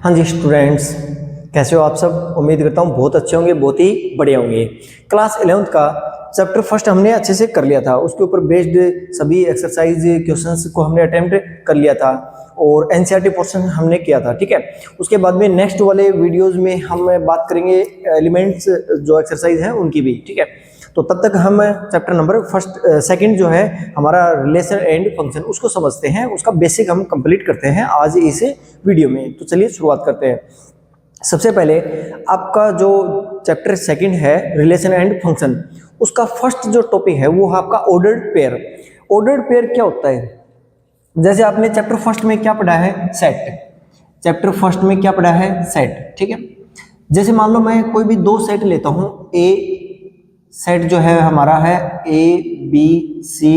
हाँ जी स्टूडेंट्स, कैसे हो आप सब। उम्मीद करता हूँ बहुत अच्छे होंगे, बहुत ही बढ़िया होंगे। क्लास 11th का चैप्टर फर्स्ट हमने अच्छे से कर लिया था, उसके ऊपर बेस्ड सभी एक्सरसाइज क्वेश्चंस को हमने अटेम्प्ट कर लिया था और एनसीईआरटी पोर्शन हमने किया था। ठीक है, उसके बाद में नेक्स्ट वाले वीडियोस में हम बात करेंगे एलिमेंट्स जो एक्सरसाइज है उनकी भी। ठीक है, तो तब तक हम चैप्टर नंबर सेकंड जो है हमारा रिलेशन एंड फंक्शन उसको समझते हैं, उसका बेसिक हम कंप्लीट करते हैं आज इस वीडियो में। तो चलिए शुरुआत करते हैं। सबसे पहले आपका जो चैप्टर सेकंड है रिलेशन एंड फंक्शन, उसका फर्स्ट जो टॉपिक है वो है आपका ऑर्डर्ड पेयर। ऑर्डर्ड पेयर क्या होता है? जैसे आपने चैप्टर फर्स्ट में क्या पढ़ा है? सेट। चैप्टर फर्स्ट में क्या पढ़ा है? सेट। ठीक है, जैसे मान लो मैं कोई भी दो सेट लेता हूं, ए सेट जो है हमारा है ए बी सी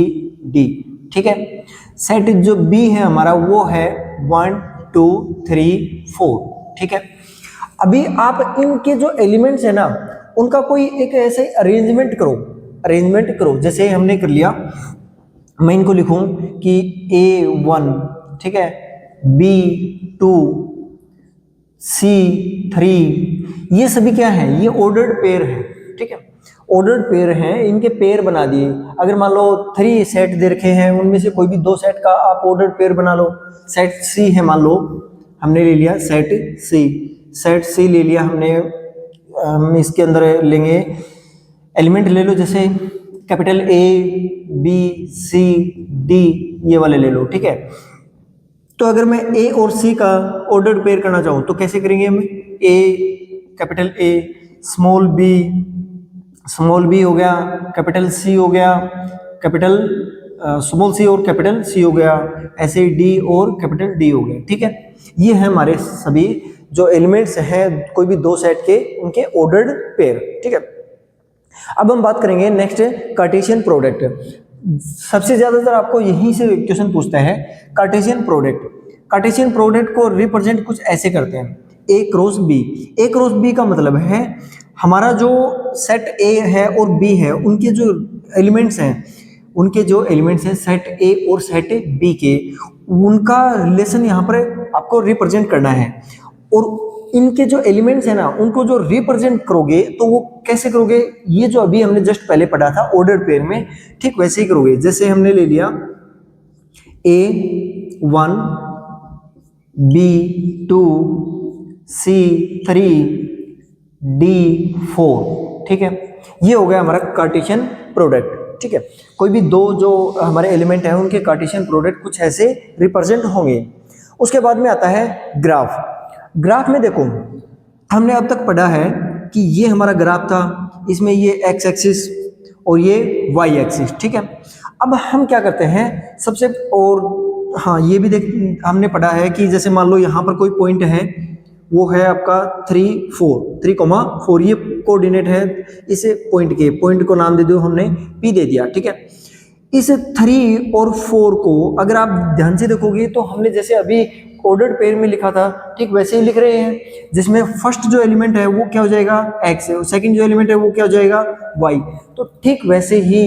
डी। ठीक है, सेट जो बी है हमारा वो है 1 2 3 4। ठीक है, अभी आप इनके जो एलिमेंट्स है ना उनका कोई एक ऐसे अरेंजमेंट करो। जैसे हमने कर लिया, मैं इनको लिखूं कि A1, ठीक है, B2, C3, ये सभी क्या है? ये ऑर्डर्ड पेयर है। ठीक है, ऑर्डर्ड पेयर हैं, इनके पेयर बना दिए। अगर मान लो 3 सेट दे रखे हैं, उनमें से कोई भी 2 सेट का आप ऑर्डर्ड पेयर बना लो। सेट C है, मान लो हमने ले लिया सेट C ले लिया हमने। हम इसके अंदर लेंगे एलिमेंट, ले लो जैसे capital A B C D, ये वाले ले लो। ठीक है, तो अगर मैं A और C का ऑर्डर्ड पेयर करना चाहूँ तो कैसे करेंगे हम? A capital A, small b हो गया, कैपिटल C हो गया, कैपिटल स्मॉल c और कैपिटल C हो गया, ऐसे D और कैपिटल D हो गया। ठीक है, ये है हमारे सभी जो एलिमेंट्स हैं कोई भी दो सेट के, उनके ऑर्डर्ड पेयर। ठीक है, अब हम बात करेंगे नेक्स्ट कार्टेशियन प्रोडक्ट। सबसे ज्यादातर आपको यहीं से क्वेश्चन पूछता है कार्टेशियन प्रोडक्ट को रिप्रेजेंट कुछ ऐसे करते हैं, ए क्रॉस बी का मतलब है हमारा जो सेट ए है और बी है उनके जो एलिमेंट्स हैं सेट ए और सेट बी के, उनका रिलेशन यहाँ पर आपको रिप्रेजेंट करना है। और इनके जो एलिमेंट्स है ना उनको जो रिप्रेजेंट करोगे तो वो कैसे करोगे? ये जो अभी हमने जस्ट पहले पढ़ा था ऑर्डर्ड पेयर में, ठीक वैसे ही करोगे। जैसे हमने ले लिया A1 B2 C3 D4। ठीक है, ये हो गया हमारा कार्टेशियन प्रोडक्ट। ठीक है, कोई भी दो जो हमारे एलिमेंट हैं उनके कार्टेशियन प्रोडक्ट कुछ ऐसे रिप्रेजेंट होंगे। उसके बाद में आता है ग्राफ में देखो, हमने अब तक पढ़ा है कि ये हमारा ग्राफ था, इसमें ये एक्स एक्सिस और ये वाई एक्सिस। ठीक है, अब हम क्या करते हैं सबसे, और हाँ ये भी हमने पढ़ा है कि जैसे मान लो यहाँ पर कोई पॉइंट है, वो है आपका 3,4 ये कोऑर्डिनेट है इस पॉइंट को नाम दे दो हमने P दे दिया। ठीक है, इस 3 और 4 को अगर आप ध्यान से देखोगे तो हमने जैसे अभी ऑर्डर्ड पेयर में लिखा था ठीक वैसे ही लिख रहे हैं, जिसमें फर्स्ट जो एलिमेंट है वो क्या हो जाएगा? x है, और सेकंड जो एलिमेंट है वो क्या हो जाएगा? y। तो ठीक वैसे ही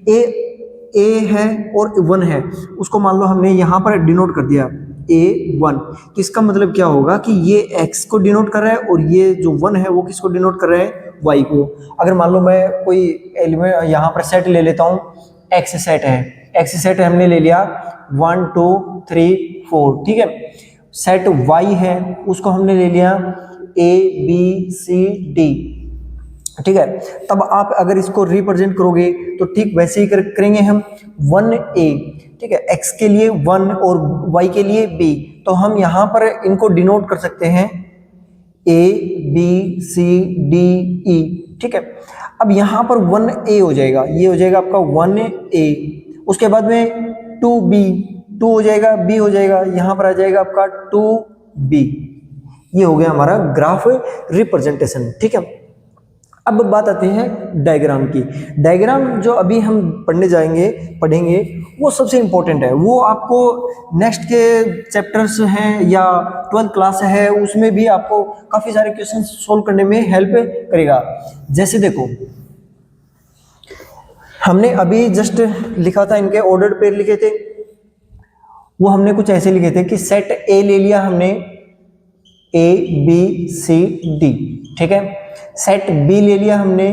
a है और 1 है, उसको मान लो हमने यहाँ पर डिनोट कर दिया A1, तो इसका मतलब क्या होगा कि ये x को डिनोट कर रहा है और ये जो 1 है वो किसको डिनोट कर रहा है? y को। अगर मान लो मैं कोई एलिमेंट यहाँ पर सेट ले लेता हूँ, एक्स सेट हमने ले लिया 1 2 3 4। ठीक है, सेट y है उसको हमने ले लिया A B C D। ठीक है, तब आप अगर इसको रिप्रेजेंट करोगे तो ठीक वैसे ही करेंगे हम 1a। ठीक है, x के लिए 1 और y के लिए b, तो हम यहाँ पर इनको डिनोट कर सकते हैं A B C D E। ठीक है, अब यहाँ पर 1a हो जाएगा, ये हो जाएगा आपका 1a। उसके बाद में 2b, 2 हो जाएगा, b हो जाएगा, यहाँ पर आ जाएगा आपका 2b। ये हो गया हमारा ग्राफ रिप्रेजेंटेशन। ठीक है, अब बात आती है डायग्राम की। डायग्राम जो अभी हम पढ़ेंगे वो सबसे इंपॉर्टेंट है, वो आपको नेक्स्ट के चैप्टर्स हैं या 12th क्लास है उसमें भी आपको काफी सारे क्वेश्चन सोल्व करने में हेल्प करेगा। जैसे देखो हमने अभी जस्ट लिखा था, इनके ऑर्डर्ड पेयर लिखे थे, वो हमने कुछ ऐसे लिखे थे कि सेट ए ले लिया हमने, ए बी सी डी, ठीक है। सेट बी ले लिया हमने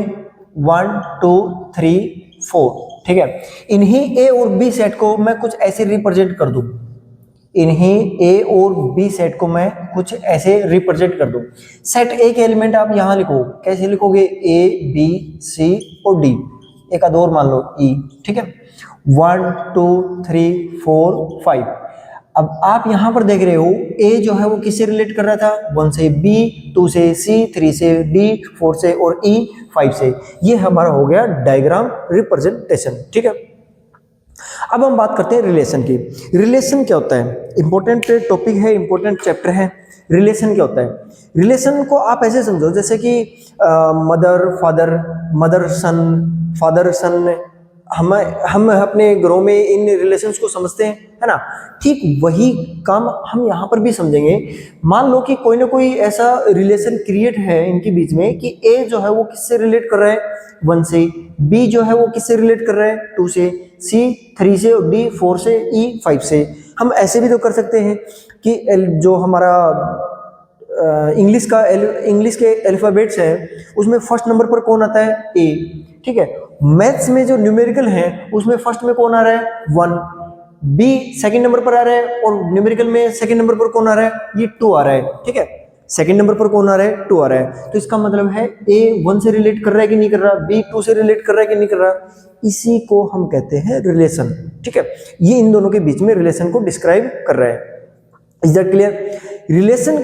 1 2 3 4, ठीक है। इन्हीं ए और बी सेट को मैं कुछ ऐसे रिप्रेजेंट कर दूं, इन्हीं ए और बी सेट को मैं कुछ ऐसे रिप्रेजेंट कर दूं। सेट ए के एलिमेंट आप यहां लिखो, कैसे लिखोगे, ए बी सी और डी, एक आध और मान लो ई, ठीक है। 1 2 3 4 5। अब आप यहां पर देख रहे हो ए जो है वो किससे रिलेट कर रहा था, 1 से बी, 2 से सी, 3 से डी, 4 से और ई, 5 से। ये हमारा हो गया डायग्राम रिप्रेजेंटेशन, ठीक है। अब हम बात करते हैं रिलेशन की। रिलेशन क्या होता है, इंपॉर्टेंट टॉपिक है, इंपॉर्टेंट चैप्टर है। रिलेशन क्या होता है, रिलेशन को आप ऐसे समझो जैसे कि mother father, mother son, father son. हम अपने घरों में इन रिलेशंस को समझते हैं, है ना। ठीक वही काम हम यहाँ पर भी समझेंगे। मान लो कि कोई ना कोई ऐसा रिलेशन क्रिएट है इनके बीच में कि ए जो है वो किससे रिलेट कर रहा है, 1 से, बी जो है वो किससे रिलेट कर रहा है, 2 से, सी 3 से, डी 4 से, ई 5 से। हम ऐसे भी तो कर सकते हैं कि जो हमारा इंग्लिश के अल्फाबेट्स है उसमें फर्स्ट नंबर पर कौन आता है, ए, ठीक है। मैथ्स में जो न्यूमेरिकल है उसमें फर्स्ट में कौन आ रहा है, 1, बी सेकंड नंबर पर आ रहा है, और न्यूमेरिकल में सेकंड नंबर पर कौन आ रहा है, ये 2 आ रहा है, ठीक है। सेकंड नंबर पर कौन आ रहा है, 2 आ रहा है। तो इसका मतलब है ए 1 से रिलेट कर रहा है कि नहीं कर रहा, बी 2 से रिलेट कर रहा है कि नहीं कर रहा, इसी को हम कहते हैं रिलेशन, ठीक है। ये इन दोनों के बीच में रिलेशन को डिस्क्राइब कर रहा है। Is that clear. रिलेशन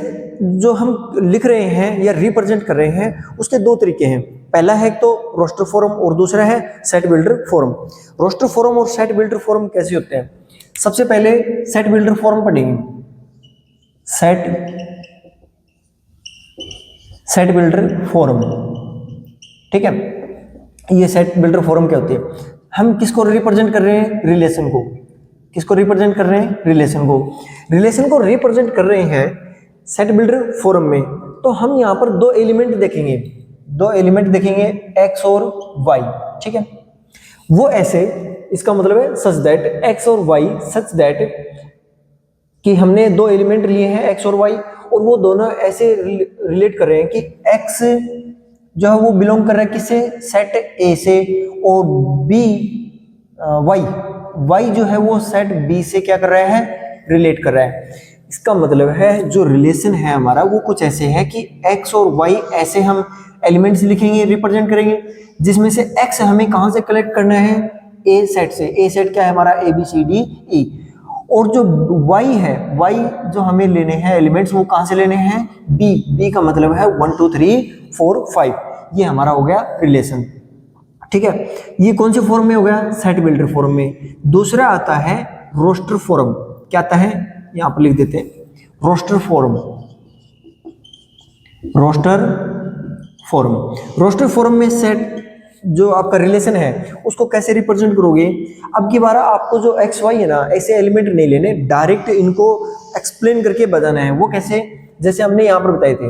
जो हम लिख रहे हैं या रिप्रेजेंट कर रहे हैं उसके दो तरीके हैं। पहला है तो रोस्टर फॉर्म और दूसरा है set builder form. Roster form और सेट बिल्डर फॉर्म कैसे होते हैं, सबसे पहले सेट बिल्डर फॉर्म पढ़ेंगे। सेट बिल्डर फॉर्म, ठीक है। ये सेट बिल्डर फॉर्म क्या होती है, हम किसको रिप्रेजेंट कर रहे हैं, रिलेशन को। किसको रिप्रेजेंट कर रहे हैं, रिलेशन को। रिलेशन को रिप्रेजेंट कर रहे हैं सेट बिल्डर फॉर्म में, तो हम यहाँ पर दो एलिमेंट देखेंगे, एक्स और वाई, ठीक है। वो ऐसे, इसका मतलब है सच दैट एक्स और वाई, सच दैट कि हमने दो एलिमेंट लिए हैं एक्स और वाई, और वो दोनों ऐसे रिलेट कर रहे हैं कि एक्स जो है वो बिलोंग कर रहा है किससे, सेट ए से, और बी वाई जो है वो सेट बी से क्या कर रहा है, रिलेट कर रहा है। इसका मतलब है जो रिलेशन है हमारा वो कुछ ऐसे है कि एक्स और वाई ऐसे हम एलिमेंट्स लिखेंगे, रिप्रेजेंट करेंगे, जिसमें से एक्स हमें कहां से कलेक्ट करना है, ए सेट से। ए सेट क्या है हमारा, A B C D E. और जो वाई है, वाई जो हमें लेने हैं एलिमेंट्स वो कहां से लेने हैं, बी का मतलब है 1 2 3 4 5। ये हमारा हो गया रिलेशन, ठीक है। ये कौन से फॉर्म में हो गया, सेट बिल्डर फॉर्म में। दूसरा आता है रोस्टर फॉर्म। क्या आता है, यहां पर लिख देते हैं, रोस्टर फॉर्म। रोस्टर फॉर्म में सेट जो आपका रिलेशन है उसको कैसे रिप्रेजेंट करोगे। अब की बार आपको जो एक्स वाई है ना, ऐसे एलिमेंट नहीं लेने, डायरेक्ट इनको एक्सप्लेन करके बताना है। वो कैसे, जैसे हमने यहाँ पर बताए थे,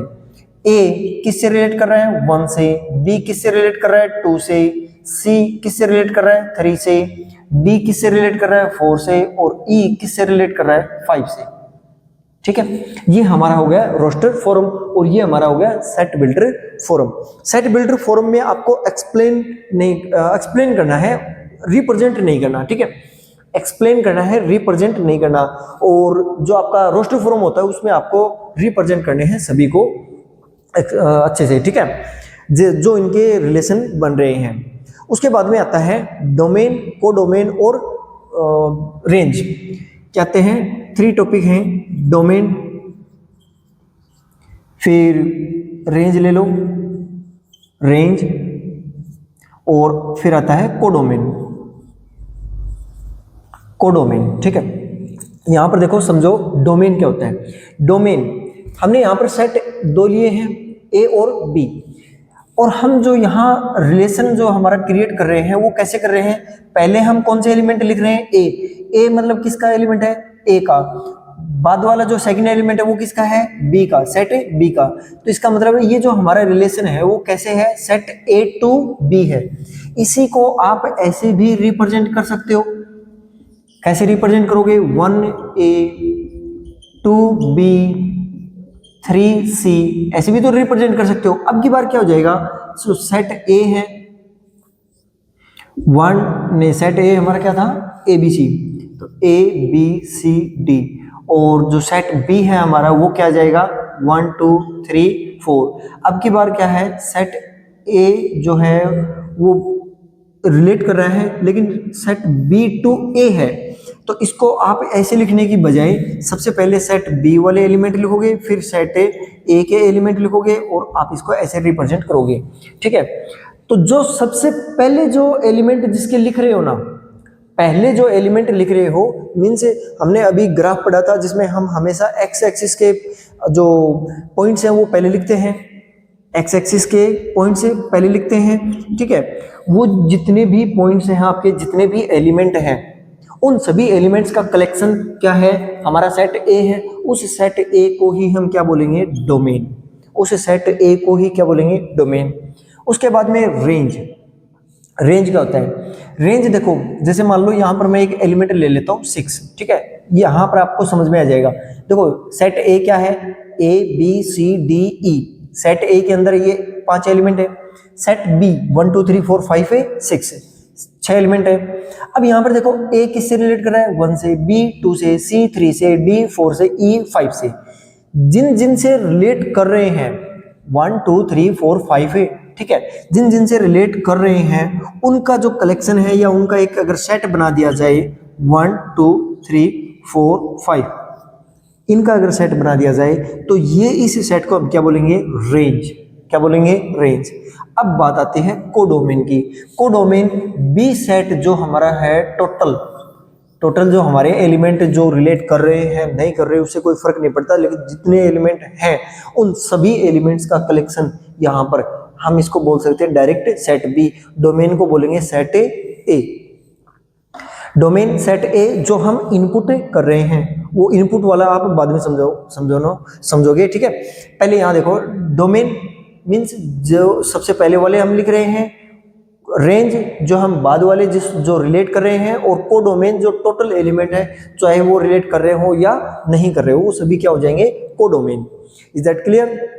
ए किससे रिलेट कर रहा है, 1 से, बी किससे रिलेट कर रहा है, 2 से, सी किससे रिलेट कर रहा है, 3 से, डी किससे रिलेट कर रहा है, 4 से, और ई किससे रिलेट कर रहा है, 5 से, ठीक है। ये हमारा हो गया रोस्टर फॉर्म, और ये हमारा हो गया set builder form. Set builder form में आपको एक्सप्लेन करना है, रिप्रेजेंट नहीं करना, ठीक है। एक्सप्लेन करना है, रिप्रेजेंट नहीं करना। और जो आपका रोस्टर फॉर्म होता है उसमें आपको रिप्रेजेंट करने हैं सभी को अच्छे से, ठीक है, जो इनके रिलेशन बन रहे हैं। उसके बाद में आता है डोमेन, कोडोमेन और रेंज। कहते हैं 3 टॉपिक हैं, डोमेन, फिर रेंज ले लो, रेंज, और फिर आता है कोडोमेन, ठीक है। यहां पर देखो, समझो डोमेन क्या होता है। डोमेन हमने यहां पर सेट 2 लिए हैं, ए और बी, और हम जो यहाँ रिलेशन जो हमारा क्रिएट कर रहे हैं वो कैसे कर रहे हैं, पहले हम कौन से एलिमेंट लिख रहे हैं, ए मतलब किसका एलिमेंट है, ए का। बाद वाला जो सेकंड एलिमेंट है वो किसका है, बी का, सेट बी का। तो इसका मतलब है ये जो हमारा रिलेशन है वो कैसे है, सेट ए टू बी है। इसी को आप ऐसे भी रिप्रेजेंट कर सकते हो, कैसे रिप्रेजेंट करोगे, 1A 2B 3C ऐसे भी तो रिप्रेजेंट कर सकते हो। अब की बार क्या हो जाएगा, सेट ए है, सेट ए हमारा क्या था, ABC, तो ABCD, और जो सेट बी है हमारा वो क्या जाएगा 1 2 3 4। अब की बार क्या है, सेट ए जो है वो रिलेट कर रहा है, लेकिन सेट बी टू ए है, तो इसको आप ऐसे लिखने की बजाय सबसे पहले सेट बी वाले एलिमेंट लिखोगे, फिर सेट ए के एलिमेंट लिखोगे, और आप इसको ऐसे रिप्रेजेंट करोगे। ठीक है, तो जो सबसे पहले जो एलिमेंट जिसके लिख रहे हो ना, पहले जो एलिमेंट लिख रहे हो, मीन्स हमने अभी ग्राफ पढ़ा था जिसमें हम हमेशा एक्स एक्सिस के जो पॉइंट्स हैं वो पहले लिखते हैं, एक्स एक्सिस के पॉइंट से पहले लिखते हैं। ठीक है, वो जितने भी पॉइंट्स हैं आपके, जितने भी एलिमेंट हैं, उन सभी एलिमेंट्स का कलेक्शन क्या है, हमारा सेट ए है। उस सेट ए को ही हम क्या बोलेंगे, डोमेन। उस सेट ए को ही क्या बोलेंगे, डोमेन। उसके बाद में रेंज। रेंज क्या होता है, रेंज देखो, जैसे मान लो यहाँ पर मैं एक एलिमेंट ले लेता हूँ 6। ठीक है, यहाँ पर आपको समझ में आ जाएगा। देखो सेट ए क्या है, ABCDE, सेट ए के अंदर ये 5 एलिमेंट है। सेट बी 1 2 3 4 5 है, 6 एलिमेंट है। अब यहाँ पर देखो ए किससे रिलेट कर रहा है, 1 से, B 2 से, C 3 से, D 4 से, E 5 से। जिन जिन से रिलेट कर रहे हैं 1 2 3 4 5 है, ठीक है, जिन जिन से रिलेट कर रहे हैं उनका जो कलेक्शन है, या उनका एक अगर सेट बना दिया जाए 1 2 3 4 5, इनका अगर सेट बना दिया जाए तो ये इस सेट को हम क्या बोलेंगे, रेंज। क्या बोलेंगे, रेंज। अब बात आती है कोडोमेन की। कोडोमेन बी सेट जो हमारा है, टोटल जो हमारे एलिमेंट जो रिलेट कर रहे हैं नहीं कर रहे उससे कोई फर्क नहीं पड़ता, लेकिन जितने एलिमेंट हैं उन सभी एलिमेंट्स का कलेक्शन यहाँ पर हम इसको बोल सकते हैं डायरेक्ट सेट बी। डोमेन को बोलेंगे सेट ए। डोमेन सेट ए जो हम इनपुट कर रहे हैं, वो इनपुट वाला आप बाद में समझोगे। ठीक है, पहले यहाँ देखो, डोमेन मीन्स जो सबसे पहले वाले हम लिख रहे हैं, रेंज जो हम बाद वाले जो रिलेट कर रहे हैं, और कोडोमेन जो टोटल एलिमेंट है, चाहे वो रिलेट कर रहे हो या नहीं कर रहे हो, वो सभी क्या हो जाएंगे, कोडोमेन। Is that clear?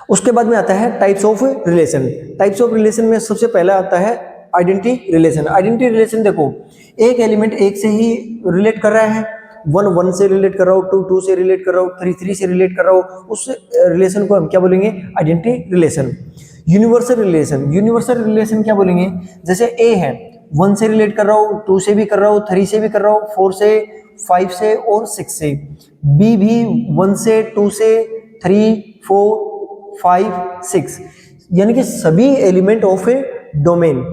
उसके बाद में आता है types of relation. Types of relation में सबसे पहला आता है आइडेंटिटी रिलेशन। आइडेंटिटी रिलेशन देखो, एक एलिमेंट एक से ही रिलेट कर रहा है, 1 1 से रिलेट कर रहा हूँ, 2 2 से रिलेट कर रहा हूँ, 3 3 से रिलेट कर रहा हूँ, उस रिलेशन को हम क्या बोलेंगे, identity relation. Universal relation. Universal relation क्या बोलेंगे, जैसे ए है, 1 से रिलेट कर रहा हूँ, 2 से भी कर रहा हूँ, 3 से भी कर रहा हूँ, 4 से, 5 से और 6 से। बी भी 1 से, 2 से, 3 4 5 6, यानी कि सभी element of A domain,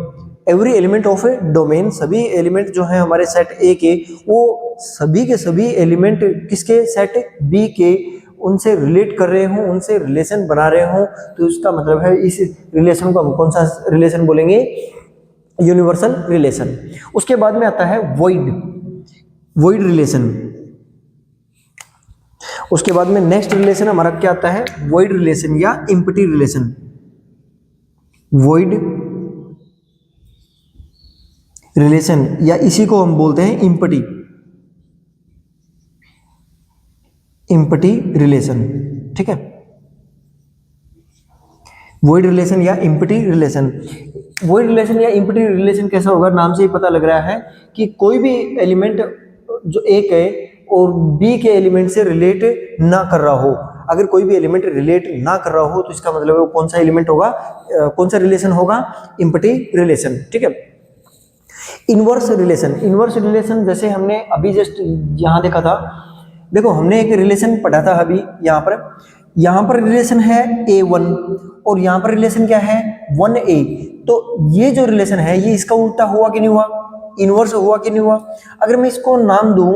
every element of A domain, सभी एलिमेंट जो है हमारे सेट ए के, वो सभी के सभी एलिमेंट किसके, सेट बी के, उनसे रिलेट कर रहे हों, उनसे रिलेशन बना रहे हों, तो इसका मतलब है इस रिलेशन को हम कौन सा रिलेशन बोलेंगे, यूनिवर्सल रिलेशन। उसके बाद में आता है वॉइड रिलेशन। उसके बाद में नेक्स्ट रिलेशन हमारा क्या आता है, वॉइड रिलेशन या एम्प्टी रिलेशन। वॉइड रिलेशन या इसी को हम बोलते हैं एम्प्टी रिलेशन। ठीक है, वॉइड रिलेशन या एम्प्टी रिलेशन। वॉइड रिलेशन या एम्प्टी रिलेशन कैसा होगा, नाम से ही पता लग रहा है कि कोई भी एलिमेंट जो एक है और बी के एलिमेंट से रिलेट ना कर रहा हो। अगर कोई भी एलिमेंट रिलेट ना कर रहा हो तो इसका मतलब है वो कौन सा एलिमेंट होगा, कौन सा रिलेशन होगा, एम्प्टी रिलेशन। ठीक है, इनवर्स रिलेशन। इनवर्स रिलेशन जैसे हमने अभी जस्ट यहाँ देखा था, देखो हमने एक रिलेशन पढ़ा था अभी, यहाँ पर रिलेशन है A1 और यहाँ पर रिलेशन क्या है 1A। तो ये जो रिलेशन है ये इसका उल्टा हुआ कि नहीं हुआ, इनवर्स हुआ कि नहीं हुआ। अगर मैं इसको नाम दूं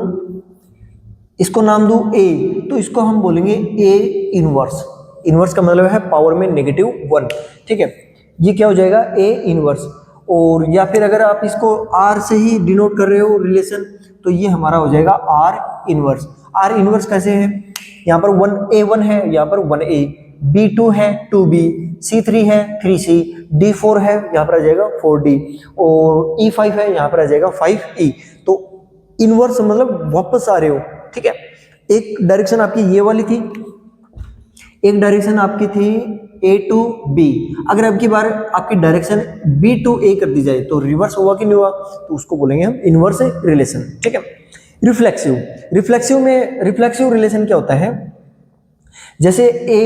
A, तो इसको हम बोलेंगे A इनवर्स। इनवर्स का मतलब है पावर में -1। ठीक है, ये क्या हो जाएगा, A इनवर्स। और या फिर अगर आप इसको R से ही डिनोट कर रहे हो रिलेशन, तो ये हमारा हो जाएगा R इनवर्स। R इनवर्स कैसे है, यहाँ पर 1A1 है, यहाँ पर 1A, B2 है 2B, C3 है 3C, D4 है, यहाँ पर आ जाएगा 4D, और E5 है, यहाँ पर आ जाएगा 5E। तो इनवर्स मतलब वापस आ रहे हो, ठीक है। एक डायरेक्शन आपकी ये वाली थी, एक डायरेक्शन आपकी थी ए टू बी। अगर अब की बार आपकी डायरेक्शन बी टू ए कर दी जाए तो रिवर्स हुआ कि नहीं हुआ, तो उसको बोलेंगे हम इनवर्स रिलेशन, ठीक है। रिफ्लेक्सिव, रिफ्लेक्सिव रिलेशन क्या होता है, जैसे ए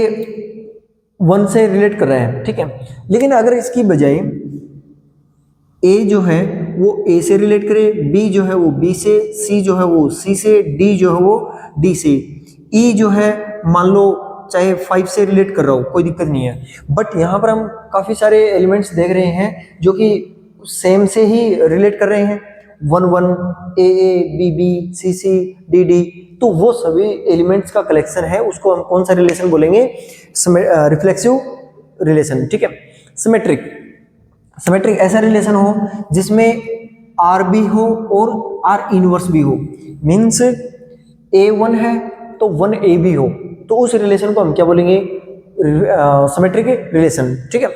1 से रिलेट कर रहा है, ठीक है, लेकिन अगर इसकी बजाय ए जो है वो ए से रिलेट करे, बी जो है वो बी से, सी जो है वो सी से, डी जो है वो डी से, ई जो है मान लो चाहे 5 से रिलेट कर रहा हो, कोई दिक्कत नहीं है। बट यहाँ पर हम काफ़ी सारे एलिमेंट्स देख रहे हैं जो कि सेम से ही रिलेट कर रहे हैं, 1 1, A B B, C C, D D, तो वो सभी एलिमेंट्स का कलेक्शन है, उसको हम कौन सा रिलेशन बोलेंगे, रिफ्लेक्सिव रिलेशन, ठीक है। सिमेट्रिक, सिमेट्रिक ऐसा रिलेशन हो जिसमें आर भी हो और आर इनवर्स भी हो, मीन्स A1 है तो 1A भी हो, तो उस रिलेशन को हम क्या बोलेंगे, सिमेट्रिक रिलेशन, ठीक है।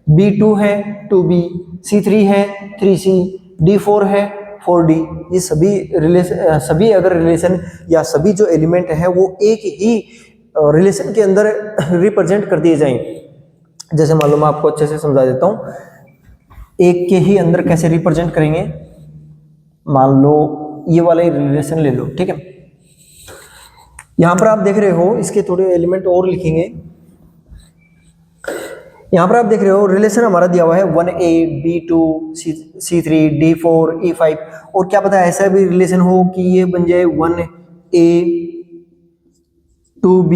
B2 है 2B, C3 है 3C, D4 है 4D, ये सभी रिलेशन, सभी अगर रिलेशन या सभी जो एलिमेंट है वो एक ही रिलेशन के अंदर रिप्रेजेंट कर दिए जाएं, जैसे मान लो मैं आपको अच्छे से समझा देता हूँ, एक के ही अंदर कैसे रिप्रेजेंट करेंगे, मान लो ये वाला रिलेशन ले लो, ठीक है। यहां पर आप देख रहे हो, इसके थोड़े एलिमेंट और लिखेंगे, यहां पर आप देख रहे हो रिलेशन हमारा दिया हुआ है 1A, B2, C3, D4, E5, और क्या पता ऐसा भी रिलेशन हो कि ये बन जाए 1A, 2B,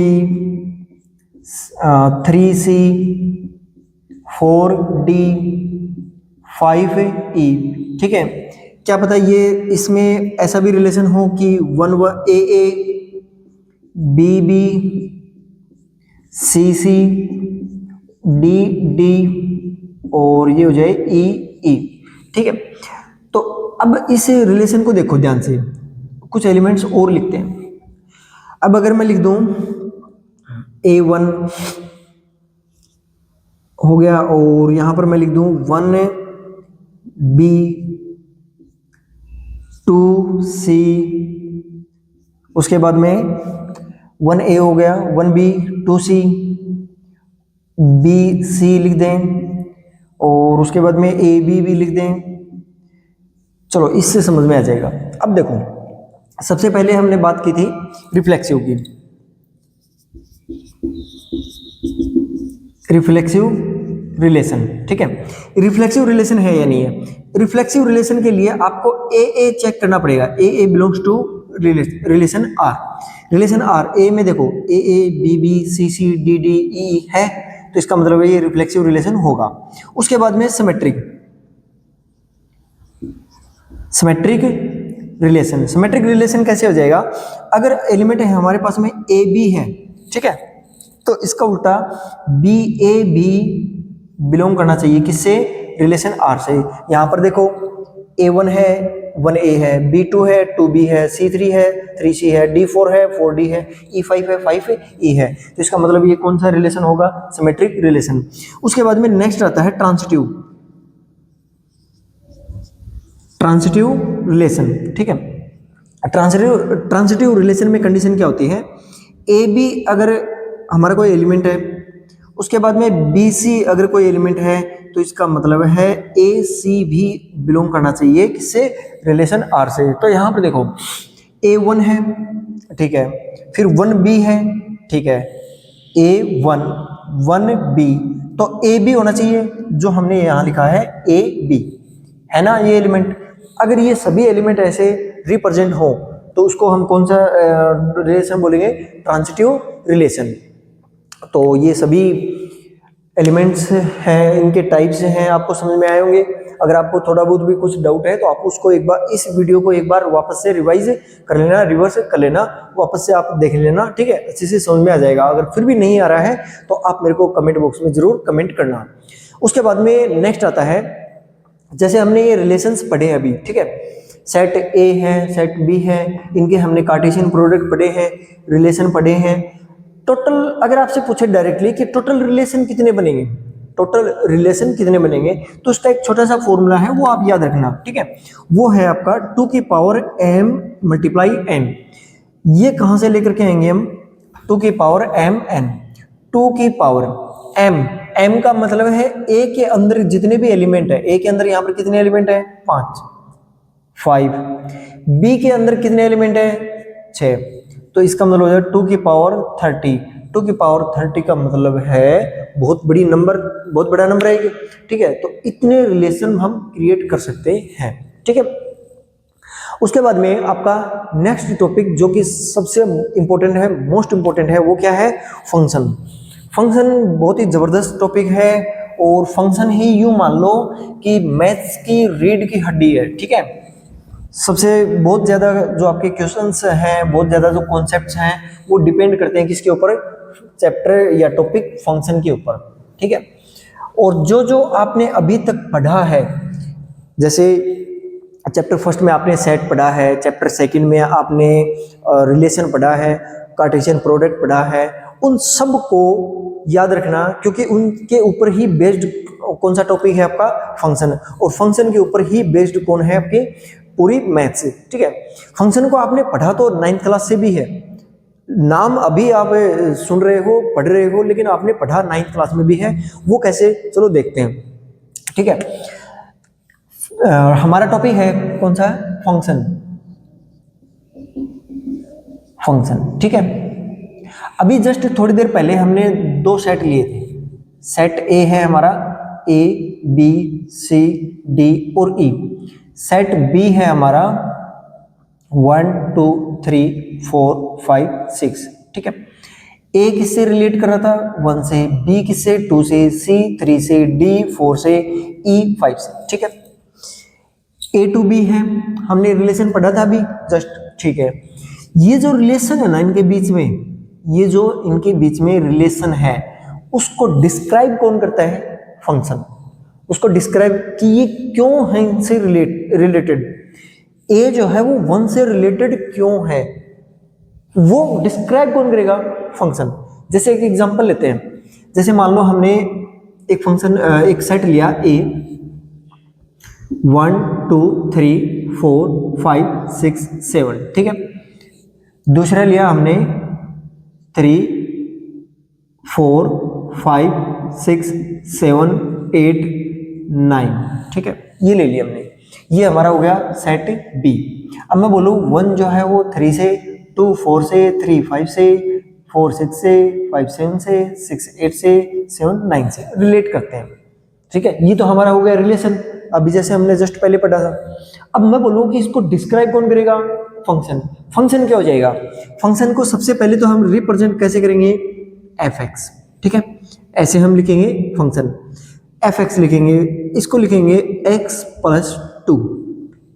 3C, 4D, 5E, ठीक है। क्या पता ये इसमें ऐसा भी रिलेशन हो कि 1A, BB, CC, DD और ये हो जाए EE, ठीक है। तो अब इस रिलेशन को देखो ध्यान से, कुछ एलिमेंट्स और लिखते हैं। अब अगर मैं लिख दूं A1 हो गया, और यहां पर मैं लिख दूं 1B, 2C, उसके बाद में 1A हो गया, 1B, 2C, BC लिख दें, और उसके बाद में AB भी लिख दें। चलो इससे समझ में आ जाएगा। अब देखो, सबसे पहले हमने बात की थी रिफ्लेक्सिव की, रिफ्लेक्सिव रिलेशन, ठीक है। रिफ्लेक्सिव रिलेशन है या नहीं है, रिफ्लेक्सिव रिलेशन के लिए आपको ए चेक करना पड़ेगा, A belongs to relation R, relation R A में देखो A B B, C C, D D, E है, तो इसका मतलब है ये रिफ्लेक्सिव रिलेशन होगा। उसके बाद में symmetric, symmetric relation, symmetric relation कैसे हो जाएगा, अगर एलिमेंट है हमारे पास में ए बी है, ठीक है, तो इसका उल्टा बी ए भी बिलोंग करना चाहिए किससे, रिलेशन आर से। यहां पर देखो A1 है 1A है, B2 है 2B है, C3 है 3C है, D4 है 4D है, E5 है 5E है, तो इसका मतलब ये कौन सा रिलेशन होगा, सिमेट्रिक रिलेशन। उसके बाद में नेक्स्ट आता है ट्रांसिटिव, ट्रांसिटिव रिलेशन, ठीक है। ट्रांसिटिव रिलेशन में कंडीशन क्या होती है, ए बी अगर हमारा कोई एलिमेंट है, उसके बाद में बी सी अगर कोई एलिमेंट है, तो इसका मतलब है ए सी भी बिलोंग करना चाहिए किससे, रिलेशन आर से। तो यहां पर देखो A1 है, ठीक है, फिर 1B है, ठीक है, A1 1B, तो ए बी होना चाहिए, जो हमने यहां लिखा है ए बी, है ना ये एलिमेंट। अगर ये सभी एलिमेंट ऐसे रिप्रेजेंट हो तो उसको हम कौन सा रिलेशन बोलेंगे, ट्रांसिटिव रिलेशन। तो ये सभी एलिमेंट्स हैं, इनके टाइप्स हैं, आपको समझ में आए होंगे। अगर आपको थोड़ा बहुत भी कुछ डाउट है तो आप उसको एक बार, इस वीडियो को एक बार वापस से रिवाइज कर लेना, रिवर्स कर लेना, वापस से आप देख लेना, ठीक है, अच्छे से समझ में आ जाएगा। अगर फिर भी नहीं आ रहा है तो आप मेरे को कमेंट बॉक्स में जरूर कमेंट करना। उसके बाद में नेक्स्ट आता है, जैसे हमने ये रिलेशंस पढ़े हैं अभी, ठीक है, सेट ए है, सेट बी है, इनके हमने कार्टेशियन प्रोडक्ट पढ़े हैं, रिलेशन पढ़े हैं। टोटल अगर आपसे पूछे डायरेक्टली कि टोटल रिलेशन कितने बनेंगे, टोटल रिलेशन कितने बनेंगे, तो उसका एक छोटा सा फॉर्मूला है, वो आप याद रखना, ठीक है। वो है आपका 2 की पावर m मल्टीप्लाई n। ये कहाँ से लेकर के आएंगे हम, 2 की पावर m n, 2 की पावर m का मतलब है a के अंदर जितने भी एलिमेंट है, a के अंदर यहाँ पर कितने एलिमेंट है, 5, b के अंदर कितने एलिमेंट है, 6, तो इसका मतलब हो जाएगा 2 की पावर 30। 2 की पावर 30 का मतलब है बहुत बड़ा नंबर है, ठीक है। तो इतने रिलेशन हम क्रिएट कर सकते हैं, ठीक है। उसके बाद में आपका नेक्स्ट टॉपिक जो कि सबसे इंपॉर्टेंट है, मोस्ट इंपॉर्टेंट है, वो क्या है, फंक्शन। फंक्शन बहुत ही जबरदस्त टॉपिक है, और फंक्शन ही यूं मान लो कि मैथ्स की रीढ़ की हड्डी है, ठीक है। सबसे बहुत ज़्यादा जो आपके क्वेश्चंस हैं, बहुत ज़्यादा जो कॉन्सेप्ट्स हैं, वो डिपेंड करते हैं किसके ऊपर, चैप्टर या टॉपिक फंक्शन के ऊपर, ठीक है। और जो जो आपने अभी तक पढ़ा है, जैसे चैप्टर फर्स्ट में आपने सेट पढ़ा है, चैप्टर सेकंड में आपने रिलेशन पढ़ा है, कार्टेशियन प्रोडक्ट पढ़ा है, उन सब को याद रखना, क्योंकि उनके ऊपर ही बेस्ड कौन सा टॉपिक है आपका, फंक्शन, और फंक्शन के ऊपर ही बेस्ड कौन है आपके पूरी मैथ्स, ठीक है। फंक्शन को आपने पढ़ा तो 9th क्लास से भी है, नाम अभी आप सुन रहे हो, पढ़ रहे हो, लेकिन आपने पढ़ा 9th क्लास में भी है। वो कैसे, चलो देखते हैं, ठीक है। हमारा टॉपिक है कौन सा, फंक्शन, ठीक है। अभी जस्ट थोड़ी देर पहले हमने 2 सेट लिए थे। सेट ए है हमारा, ए बी सी डी और ई। सेट बी है हमारा 1 2 3 4 5 6, ठीक है। ए किससे रिलेट कर रहा था, 1 से, बी किससे, 2 से, सी 3 से, डी 4 से, ई 5 से, ठीक है। ए टू बी है, हमने रिलेशन पढ़ा था अभी जस्ट, ठीक है। ये जो रिलेशन है ना इनके बीच में, ये जो इनके बीच में रिलेशन है, उसको डिस्क्राइब कौन करता है, फंक्शन। उसको डिस्क्राइब कि ये क्यों है इनसे रिलेटेड, ए जो है वो 1 से रिलेटेड क्यों है, वो डिस्क्राइब कौन करेगा, फंक्शन। जैसे एक एग्जांपल लेते हैं, जैसे मान लो हमने एक फंक्शन, एक सेट लिया ए, 1 2 3 4 5 6 7, ठीक है। दूसरा लिया हमने 3 4 5 6 7 8 9, ठीक है, ये ले लिया हमने। ये हमारा हो गया सेट बी। अब मैं बोलूँ 1 जो है वो 3 से, 2 4 से, 3 5 से, 4 6 से, 5 7 से, 6 8 से, 7 9 से रिलेट करते हैं, ठीक है। ये तो हमारा हो गया रिलेशन, अभी जैसे हमने जस्ट पहले पढ़ा था। अब मैं बोलूँ कि इसको डिस्क्राइब कौन करेगा, फंक्शन। फंक्शन क्या हो जाएगा, फंक्शन को सबसे पहले तो हम रिप्रेजेंट कैसे करेंगे, एफ एक्स, ठीक है। ऐसे हम लिखेंगे फंक्शन, एफ एक्स लिखेंगे, इसको लिखेंगे x + 2।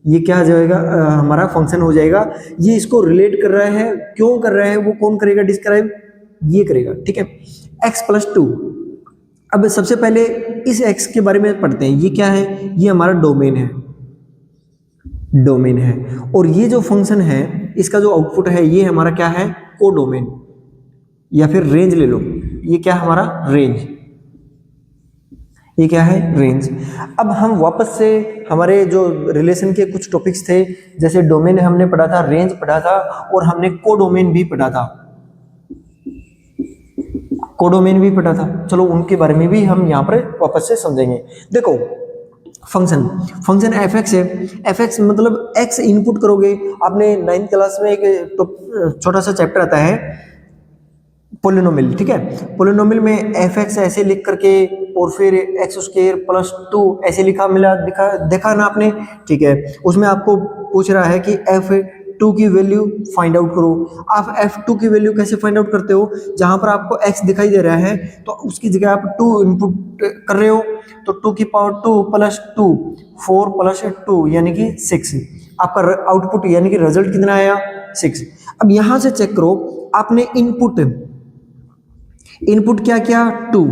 ये क्या हो जाएगा, हमारा फंक्शन हो जाएगा। ये इसको रिलेट कर रहा है, क्यों कर रहा है, वो कौन करेगा डिस्क्राइब, ये करेगा, ठीक है, x + 2। अब सबसे पहले इस x के बारे में पढ़ते हैं, ये क्या है, ये हमारा डोमेन है, और ये जो फंक्शन है इसका जो आउटपुट है ये हमारा क्या है, कोडोमेन, या फिर रेंज ले लो, ये क्या है हमारा रेंज, ये क्या है रेंज। अब हम वापस से हमारे जो रिलेशन के कुछ टॉपिक्स थे, जैसे डोमेन हमने पढ़ा था, रेंज पढ़ा था, और हमने कोडोमेन भी पढ़ा था, चलो उनके बारे में भी हम यहाँ पर वापस से समझेंगे। देखो फंक्शन एफ एक्स है, एफ एक्स मतलब एक्स इनपुट करोगे। आपने 9th क्लास में एक छोटा सा चैप्टर आता है पोलिनोमियल, ठीक है। पोलिनोमियल में एफ एक्स ऐसे लिख करके और फिर x² + 2 ऐसे देखा ना आपने, ठीक है। उसमें आपको पूछ रहा है कि f2 की वैल्यू फाइंड आउट करो। आप f2 की वैल्यू कैसे फाइंड आउट करते हो, जहां पर आपको x दिखाई दे रहा है तो उसकी जगह आप 2 इनपुट कर रहे हो, तो 2 की पावर 2 + 2 4 + 2 यानी कि 6। आपका आउटपुट यानी कि रिजल्ट कितना आया, 6। अब यहां से चेक करो, आपने इनपुट क्या किया, 2,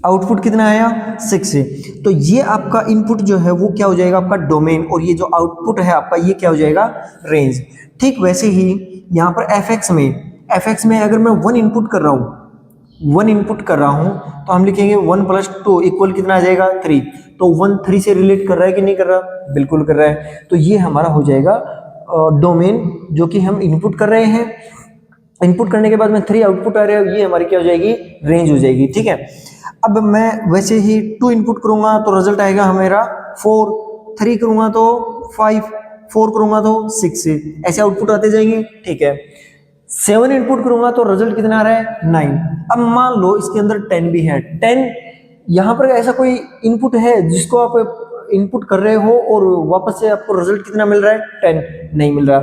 आउटपुट कितना आया, 6। तो ये आपका इनपुट जो है वो क्या हो जाएगा, आपका डोमेन, और ये जो आउटपुट है आपका ये क्या हो जाएगा, रेंज। ठीक वैसे ही यहाँ पर एफ एक्स में अगर मैं 1 इनपुट कर रहा हूँ 1 इनपुट कर रहा हूं तो हम लिखेंगे 1 + 2 इक्वल कितना आ जाएगा 3। तो 1 3 से रिलेट कर रहा है कि नहीं कर रहा, बिल्कुल कर रहा है। तो ये हमारा हो जाएगा डोमेन जो कि हम इनपुट कर रहे हैं। इनपुट करने के बाद में 3 आउटपुट आ रहा है, ये हमारी क्या हो जाएगी, रेंज हो जाएगी। ठीक है, अब मैं वैसे ही 2 इनपुट करूंगा तो रिजल्ट आएगा हमारा 4, 3 करूंगा तो 5, 4 करूंगा तो 6, ऐसे आउटपुट आते जाएंगे। ठीक है, 7 इनपुट करूंगा तो रिजल्ट कितना आ रहा है 9। अब मान लो इसके अंदर 10 भी है, 10 यहाँ पर ऐसा कोई इनपुट है जिसको आप इनपुट कर रहे हो और वापस से आपको रिजल्ट कितना मिल रहा है 10, नहीं मिल रहा।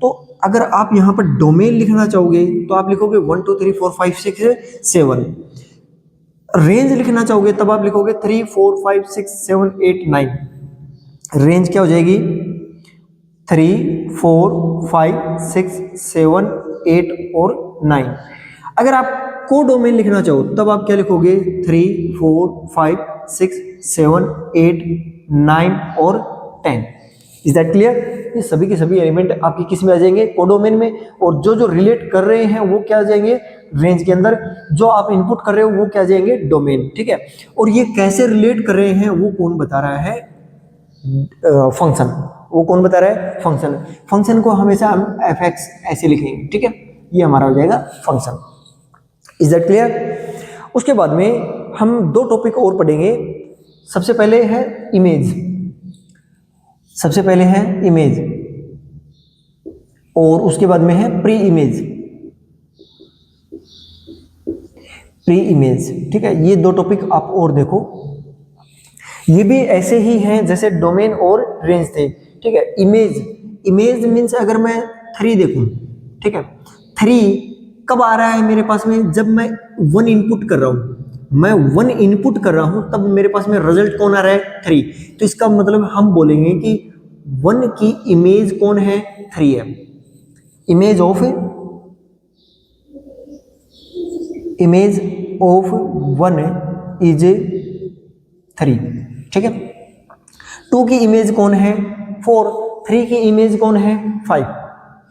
तो अगर आप यहाँ पर डोमेन लिखना चाहोगे तो आप लिखोगे 1 2 3 4 5 6 7। रेंज लिखना चाहोगे तब आप लिखोगे 3 4 5 6 7 8 9। रेंज क्या हो जाएगी 3 4 5 6 7 8 और 9। अगर आप को डोमेन लिखना चाहो तब आप क्या लिखोगे 3 4 5 6 7 8 9 और 10। Is that clear? ये सभी के सभी एलिमेंट आपकी किस में आ जाएंगे, कोडोमेन में। और जो जो रिलेट कर रहे हैं वो क्या आ जाएंगे रेंज के अंदर, जो आप इनपुट कर रहे हो वो क्या आ जाएंगे डोमेन। ठीक है, और ये कैसे रिलेट कर रहे हैं वो कौन बता रहा है, फंक्शन। वो कौन बता रहा है, फंक्शन। फंक्शन को हमेशा हम fx ऐसे लिखेंगे। ठीक है, ये हमारा हो जाएगा फंक्शन। Is that clear? उसके बाद में हम 2 टॉपिक और पढ़ेंगे। सबसे पहले है इमेज, सबसे पहले है इमेज और उसके बाद में है प्री इमेज। प्री इमेज, ठीक है, ये 2 टॉपिक आप और देखो। ये भी ऐसे ही हैं जैसे डोमेन और रेंज थे। ठीक है, इमेज, इमेज मीन्स अगर मैं 3 देखूं, ठीक है, 3 कब आ रहा है मेरे पास में, जब मैं 1 इनपुट कर रहा हूं। मैं 1 इनपुट कर रहा हूं तब मेरे पास में रिजल्ट कौन आ रहा है 3। तो इसका मतलब हम बोलेंगे कि 1 की इमेज कौन है 3 है। Image of 1 is 3। ठीक है, 2 की इमेज कौन है 4, 3 की इमेज कौन है 5।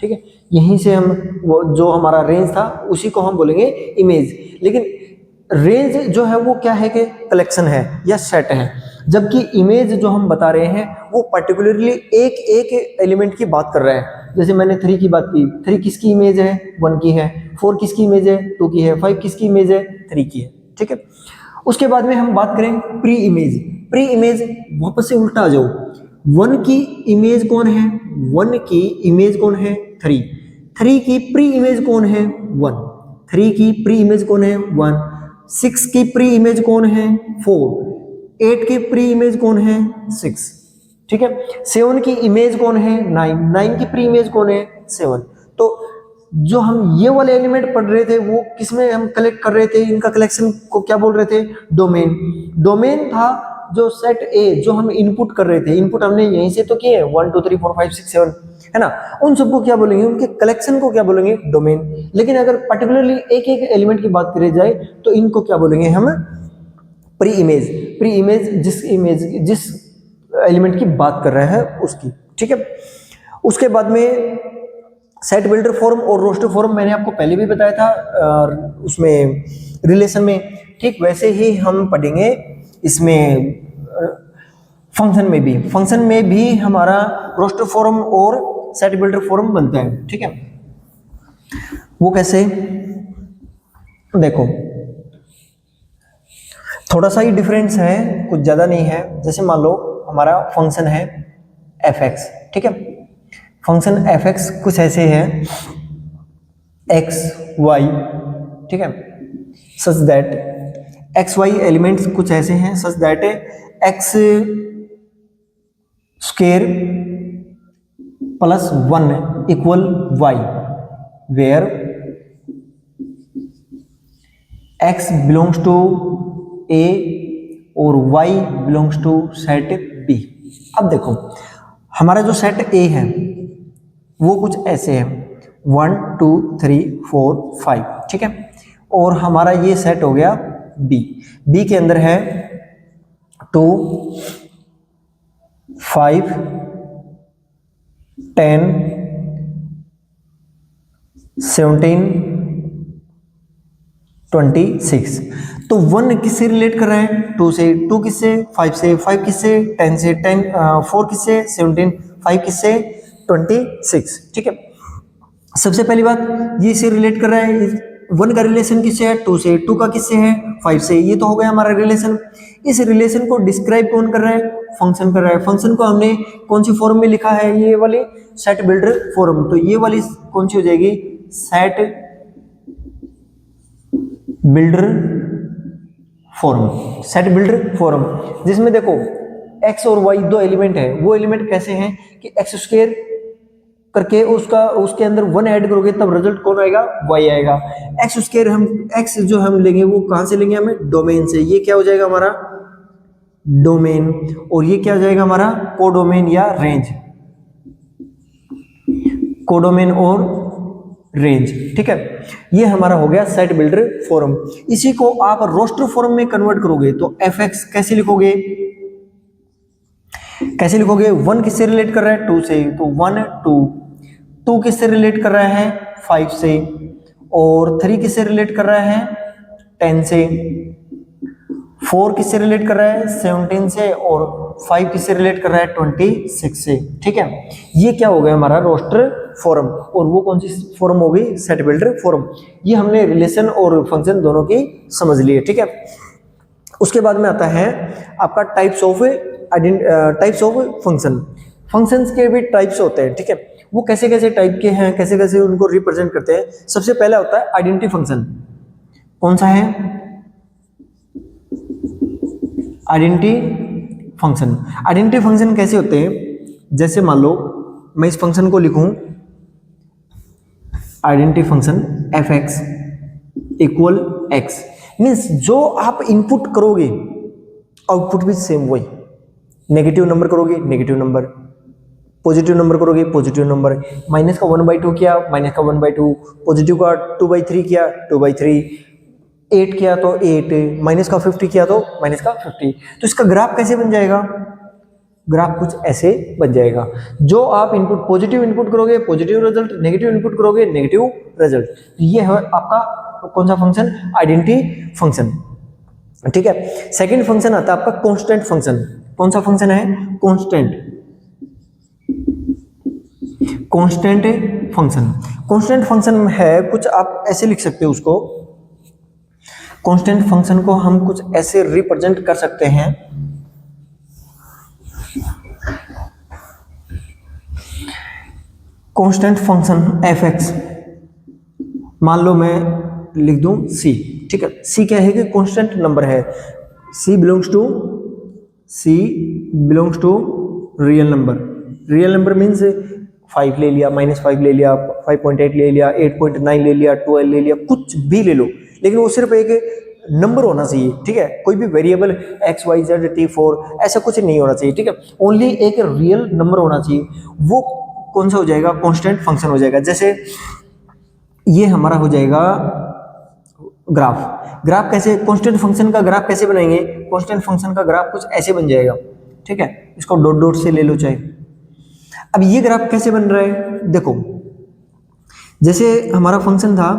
ठीक है, यहीं से हम वो जो हमारा रेंज था उसी को हम बोलेंगे इमेज। लेकिन रेंज जो है वो क्या है कि कलेक्शन है या सेट है, जबकि इमेज जो हम बता रहे हैं वो पर्टिकुलरली एक एक एलिमेंट की बात कर रहा है। जैसे मैंने 3 की बात की, 3 किसकी इमेज है 1 की है, 4 किसकी इमेज है 2 की है, 5 किसकी इमेज है 3 की है। ठीक है, उसके बाद में हम बात करें प्री इमेज। प्री इमेज वापस से उल्टा आ जाओ, 1 की इमेज कौन है 1 की इमेज कौन है 3, 3 की प्री इमेज कौन है 1, 3 की प्री इमेज कौन है 1, 6 की प्री इमेज कौन है 4, 8 की प्री इमेज कौन है 6। ठीक है, 7 की इमेज कौन है 9, 9 की प्री इमेज कौन है 7। तो जो हम ये वाले एलिमेंट पढ़ रहे थे वो किसमें हम कलेक्ट कर रहे थे, इनका कलेक्शन को क्या बोल रहे थे, डोमेन। डोमेन था जो सेट ए जो हम इनपुट कर रहे थे, इनपुट हमने यहीं से तो किए 1 2 3 4 5 6 7, है ना, उन सबको क्या बोलेंगे, उनके कलेक्शन को क्या बोलेंगे डोमेन। लेकिन अगर पर्टिकुलरली एक एक एलिमेंट की बात करी जाए तो इनको क्या बोलेंगे हम प्री इमेज। प्री इमेज जिस एलिमेंट की बात कर रहे हैं उसकी। ठीक है, उसके बाद में सेट बिल्डर फॉर्म और रोस्टर फॉर्म मैंने आपको पहले भी बताया था उसमें रिलेशन में। ठीक वैसे ही हम पढ़ेंगे इसमें फंक्शन में भी। फंक्शन में भी हमारा रोस्टर फॉर्म और सेट बिल्डर फॉर्म बनता है। ठीक है, वो कैसे, देखो थोड़ा सा ही डिफरेंस है, कुछ ज़्यादा नहीं है। जैसे मान लो हमारा फंक्शन है fx। ठीक है, फंक्शन fx कुछ ऐसे है x y, ठीक है, such that X Y elements कुछ ऐसे हैं such that x square plus 1 equal y, where x belongs to a और y belongs to set b। अब देखो हमारा जो सेट a है वो कुछ ऐसे है 1 2 3 4 5। ठीक है, और हमारा ये सेट हो गया b। b के अंदर है 2 5 10 17 26। तो 1 किससे रिलेट कर रहा है? 2 से, 2 किससे? 5 से, 5 किससे? 10 से, 10 4 किससे? 17, 5 किससे? 26। ठीक है, सबसे पहली बात ये से रिलेट कर रहा है। 1 का रिलेशन किससे है? 2 से, 2 का किससे है? 5 से। ये तो हो गया हमारा रिलेशन। इस रिलेशन को डिस्क्राइब कौन कर रहा है? फंक्शन कर रहा है। फंक्शन को हमने कौन सी फॉर्म में लिखा है? ये वाली सेट बिल्डर फॉर्म। तो ये वाली कौन सी हो जाएगी? Set builder form. Set builder form जिसमें देखो x और y दो एलिमेंट है। वो एलिमेंट कैसे हैं कि एक्स स्क्वायर करके उसके अंदर 1 ऐड करोगे तब रिजल्ट कौन आएगा? y आएगा। एक्स स्क्वायर हम x जो हम लेंगे वो कहां से लेंगे? हमें डोमेन से। ये क्या हो जाएगा हमारा? डोमेन। और ये क्या हो जाएगा हमारा? कोडोमेन या रेंज। कोडोमेन और रेंज। ठीक है, ये हमारा हो गया सेट बिल्डर फॉर्म। इसी को आप रोस्टर फॉर्म में कन्वर्ट करोगे तो fx कैसे लिखोगे? कैसे लिखोगे? 1 किससे रिलेट कर रहा है? 2 से, तो 1 2। 2 किससे रिलेट कर रहा है? 5 से। और 3 किससे रिलेट कर रहा है? 10 से। 4 किससे रिलेट कर रहा है? 17 से। और 5 किससे रिलेट कर रहा है? 26 से। ठीक है, ये क्या हो गया हमारा? Roster form. और वो कौन सी फॉर्म हो गई? Set builder form. ये हमने रिलेशन और फंक्शन दोनों की समझ लिए। ठीक है, उसके बाद में आता है आपका टाइप्स ऑफ फंक्शन। फंक्शंस के भी टाइप्स होते हैं। ठीक है, वो कैसे कैसे टाइप के हैं, कैसे कैसे उनको रिप्रेजेंट करते हैं। सबसे पहला होता है आइडेंटिटी फंक्शन। कौन सा है? Identity function. आइडेंटिटी फंक्शन कैसे होते हैं? जैसे मान लो मैं इस फंक्शन को लिखूं identity function f(x) equal x, means जो आप इनपुट करोगे आउटपुट भी सेम वही। नेगेटिव नंबर करोगे नेगेटिव नंबर, पॉजिटिव नंबर करोगे पॉजिटिव नंबर। माइनस का 1/2 किया, माइनस का 1/2। पॉजिटिव का 2/3 किया, 2/3। 8 किया तो 8, माइनस का 50 किया तो माइनस का 50। तो इसका ग्राफ कैसे बन जाएगा? ग्राफ कुछ ऐसे बन जाएगा। जो आप इनपुट पॉजिटिव इनपुट करोगे पॉजिटिव रिजल्ट, नेगेटिव इनपुट करोगे नेगेटिव रिजल्ट। ये है आपका कौन सा फंक्शन? Identity function. ठीक है, सेकंड फंक्शन आता है आपका कांस्टेंट फंक्शन। कौन सा फंक्शन है? Constant. Constant function. Constant function है कुछ आप ऐसे लिख सकते हो उसको। कांस्टेंट फंक्शन को हम कुछ ऐसे रिप्रेजेंट कर सकते हैं। कांस्टेंट फंक्शन f(x), मान लो मैं लिख दूं c। ठीक है, c क्या है कि कांस्टेंट नंबर है। c belongs to real number. Real number means 5 ले लिया, -5 ले लिया, 5.8 ले लिया, 8.9 ले लिया, 12 ले लिया, कुछ भी ले लो, लेकिन वो सिर्फ एक नंबर होना चाहिए। ठीक है, कोई भी variable x y z t 4 ऐसा कुछ नहीं होना चाहिए। ठीक है, ओनली एक रियल नंबर होना चाहिए। वो कौन सा हो जाएगा? कांस्टेंट फंक्शन हो जाएगा। जैसे ये हमारा हो जाएगा ग्राफ। ग्राफ कैसे? कांस्टेंट फंक्शन का ग्राफ कैसे बनाएंगे? कांस्टेंट फंक्शन का ग्राफ कुछ ऐसे बन जाएगा। ठीक है, इसको डॉट डॉट से ले लो चाहे। अब ये ग्राफ कैसे बन रहा है? देखो, जैसे हमारा फंक्शन था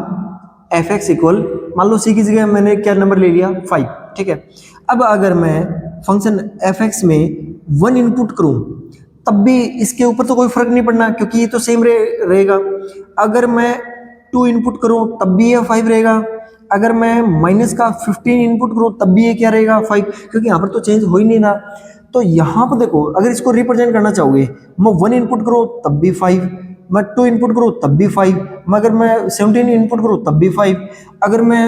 f(x) इक्वल, मान लो c की जगह मैंने क्या नंबर ले लिया? 5। ठीक है, अब अगर मैं फंक्शन f(x) में 1 इनपुट करूं तब भी इसके ऊपर तो कोई फर्क नहीं पड़ना, क्योंकि ये तो सेम रहेगा। अगर मैं 2 इनपुट करूं तब भी ये 5 रहेगा। अगर मैं माइनस का 15 इनपुट करूं तब भी ये क्या रहेगा? 5, क्योंकि यहाँ पर तो चेंज हो ही नहीं रहा। तो यहाँ पर देखो, अगर इसको रिप्रेजेंट करना चाहोगे, मैं 1 इनपुट करूं तब भी 5, मैं 2 इनपुट करूं तब भी 5, अगर मैं 17 इनपुट करूं तब भी 5, अगर मैं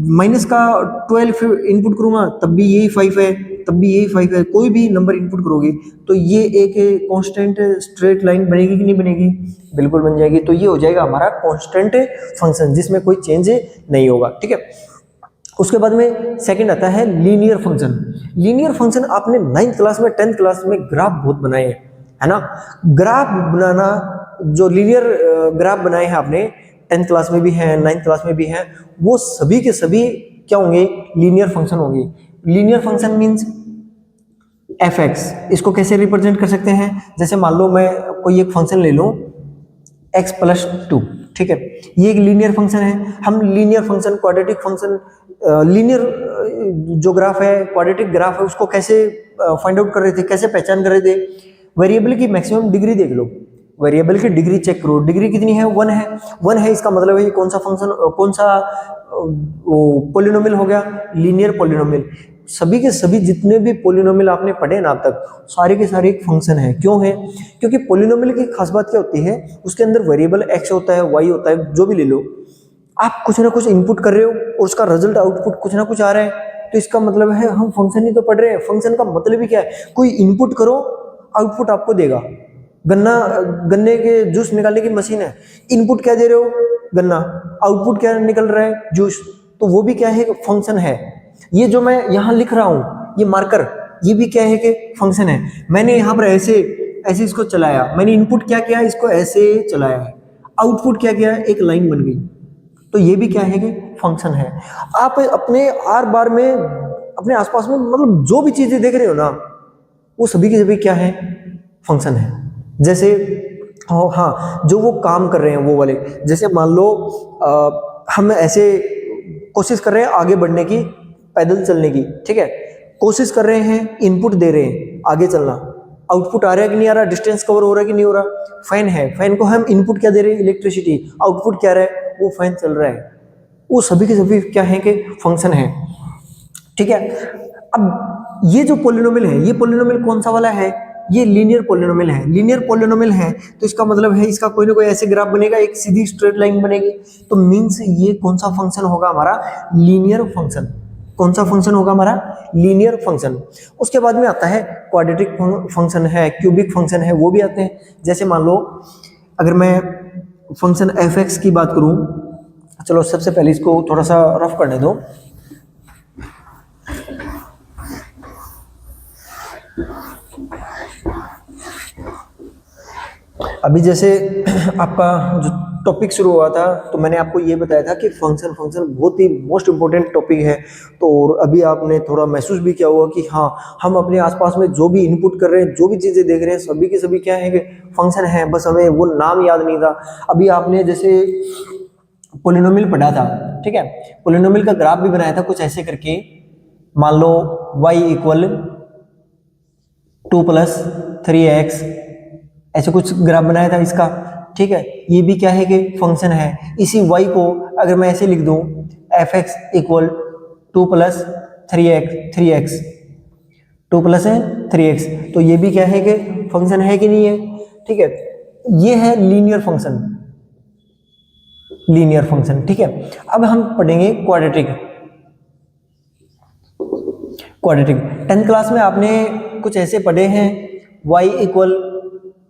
माइनस का 12 इनपुट करूंगा तब भी यही 5 है, तब भी यही 5 है। कोई भी नंबर इनपुट करोगे तो ये एक कांस्टेंट स्ट्रेट लाइन बनेगी कि नहीं बनेगी? बिल्कुल बन जाएगी। तो ये हो जाएगा हमारा कांस्टेंट फंक्शन जिसमें कोई चेंज नहीं होगा। ठीक है, उसके बाद में सेकंड आता है लीनियर फंक्शन। लीनियर फंक्शन आपने 9th क्लास में 10th क्लास में ग्राफ बहुत बनाए हैं, है ना? ग्राफ बनाना, जो लीनियर ग्राफ बनाए हैं आपने 10th क्लास में भी हैं, 9th क्लास में भी हैं, वो सभी के सभी क्या होंगे? लीनियर फंक्शन होंगे। लीनियर फंक्शन मीन्स f(x), इसको कैसे रिप्रेजेंट कर सकते हैं? जैसे मान लो मैं कोई एक फंक्शन ले लूं x + 2। ठीक है, ये एक लीनियर फंक्शन है। हम linear function, quadratic function, linear जो ग्राफ है, क्वाड्रेटिक ग्राफ है, उसको कैसे फाइंड आउट कर रहे थे, कैसे पहचान कर रहे थे? वेरिएबल की मैक्सिमम डिग्री देख लो, वेरिएबल की डिग्री चेक करो, डिग्री कितनी है? 1 है। 1 है, इसका मतलब है ये कौन सा फंक्शन, कौन सा पॉलिनोमियल हो गया? Linear polynomial. सभी के सभी जितने भी पॉलिनोमियल आपने पढ़े ना अब तक, सारे के सारे एक फंक्शन है। क्यों है? क्योंकि पॉलिनोमियल की खास बात क्या होती है, उसके अंदर वेरिएबल एक्स होता है, वाई होता है, जो भी ले लो, आप कुछ ना कुछ इनपुट कर रहे हो और उसका रिजल्ट आउटपुट कुछ ना कुछ आ रहा है, तो इसका मतलब है हम फंक्शन ही तो पढ़ रहे हैं। फंक्शन का मतलब ही क्या है? कोई इनपुट करो, आउटपुट आपको देगा। गन्ने के जूस निकालने की मशीन है, इनपुट क्या दे रहे हो? गन्ना, आउटपुट क्या निकल रहा है? जूस। तो वो भी क्या है? फंक्शन है। ये जो मैं यहाँ लिख रहा हूँ, ये मार्कर, ये भी क्या है कि फंक्शन है। मैंने यहाँ पर ऐसे ऐसे इसको चलाया, मैंने इनपुट क्या किया? इसको ऐसे चलाया है, आउटपुट क्या किया? एक लाइन बन गई। तो ये भी क्या है कि फंक्शन है। आप अपने हर बार में अपने आसपास में मतलब जो भी चीजें देख रहे हो ना, वो सभी के सभी क्या है? फंक्शन है। जैसे हाँ, जो वो काम कर रहे हैं वो वाले, जैसे मान लो हम ऐसे कोशिश कर रहे हैं आगे बढ़ने की, पैदल चलने की, ठीक है, कोशिश कर रहे हैं, इनपुट दे रहे हैं आगे चलना, आउटपुट आ रहा है कि नहीं आ रहा, डिस्टेंस कवर हो रहा है कि नहीं हो रहा। फैन है, फैन को हम इनपुट क्या दे रहे हैं? इलेक्ट्रिसिटी। आउटपुट क्या रहा है? वो फैन चल रहा है। वो सभी के सभी क्या है कि फंक्शन है, ठीक है। अब ये जो पॉलिनोमियल है, ये पॉलिनोमियल कौन सा वाला है? ये लीनियर पॉलिनोमियल है। लीनियर पॉलिनोमियल है तो इसका मतलब है इसका कोई ना कोई ऐसे ग्राफ बनेगा, एक सीधी स्ट्रेट लाइन बनेगी। तो मींस ये कौन सा फंक्शन होगा हमारा? Linear function. कौन सा फंक्शन होगा हमारा? Linear function. उसके बाद में आता है क्वाड्रेटिक फंक्शन है, क्यूबिक फंक्शन है, वो भी आते हैं। जैसे मान लो अगर मैं फंक्शन एफ एक्स की बात करूं, चलो सबसे पहले इसको थोड़ा सा रफ करने दो। अभी जैसे आपका जो टॉपिक शुरू हुआ था, तो मैंने आपको ये बताया था कि फंक्शन बहुत ही मोस्ट इंपॉर्टेंट टॉपिक है। तो अभी आपने थोड़ा महसूस भी किया होगा कि हाँ, हम अपने आसपास में जो भी इनपुट कर रहे हैं, जो भी चीज़ें देख रहे हैं, सभी के सभी क्या है कि फंक्शन है। बस हमें वो नाम याद नहीं था। अभी आपने जैसे पॉलिनोमियल पढ़ा था, ठीक है, पॉलिनोमियल का ग्राफ भी बनाया था कुछ ऐसे करके। मान लो y इक्वल 2 + 3x, ऐसे कुछ ग्राफ बनाया था इसका, ठीक है। ये भी क्या है कि फंक्शन है। इसी y को अगर मैं ऐसे लिख दूं, f(x) इक्वल 2 + 3x 2 + 3x, तो ये भी क्या है कि फंक्शन है कि नहीं है, ठीक है। ये है लीनियर फंक्शन, लीनियर फंक्शन, ठीक है। अब हम पढ़ेंगे क्वाड्रेटिक। क्वाड्रेटिक 10th क्लास में आपने कुछ ऐसे पढ़े हैं, y इक्वल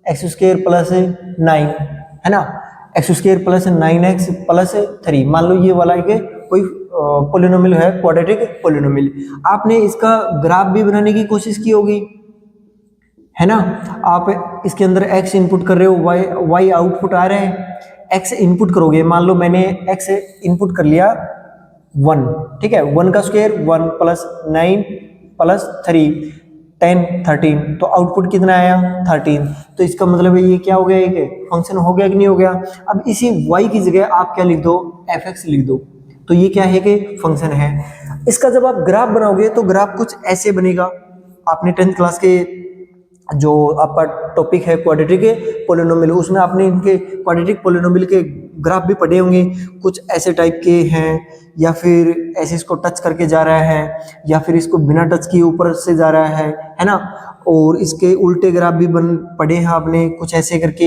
x² + 9, है ना, x² + 9x + 3। मान लो ये वाला है कोई पॉलिनोमियल है, क्वाड्रेटिक पॉलिनोमियल। आपने इसका ग्राफ भी बनाने की कोशिश की होगी, है ना। आप इसके अंदर x इनपुट कर रहे हो, y आउटपुट आ रहा है, x इनपुट करोगे। मान लो मैंने x इनपुट कर लिया 1, ठीक है, 1 का स्क्वायर 1 + 9 + 3 10 13, तो आउटपुट कितना आया? 13। तो इसका मतलब है ये क्या हो गया? एक फंक्शन हो गया कि नहीं हो गया? अब इसी y की जगह आप क्या लिख दो? f(x) लिख दो। तो ये क्या है कि फंक्शन है। इसका जब आप ग्राफ बनाओगे तो ग्राफ कुछ ऐसे बनेगा। आपने 10th क्लास के जो आपका टॉपिक है क्वाड्रेटिक पॉलिनोमियल, उसमें आपने इनके क्वाड्रेटिक पॉलिनोमियल के ग्राफ भी पढ़े होंगे। कुछ ऐसे टाइप के हैं, या फिर ऐसे इसको टच करके जा रहा है, या फिर इसको बिना टच किए ऊपर से जा रहा है ना। और इसके उल्टे ग्राफ भी पढ़े हैं आपने कुछ ऐसे करके,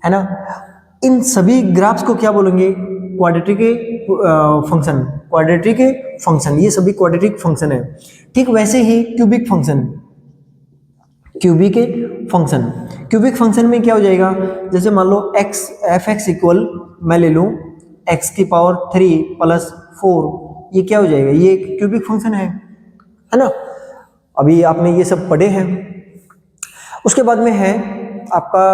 है ना। इन सभी ग्राफ्स को क्या बोलेंगे? Quadratic function. क्वाड्रेटिक फंक्शन, ये सभी क्वाड्रेटिक फंक्शन है। ठीक वैसे ही cubic function, cubic function, cubic function में क्या हो जाएगा? जैसे मान लो f(x) इक्वल, मैं ले लूं x³ 3 + 4, ये क्या हो जाएगा? ये एक क्यूबिक फंक्शन है ना। अभी आपने ये सब पढ़े हैं। उसके बाद में है आपका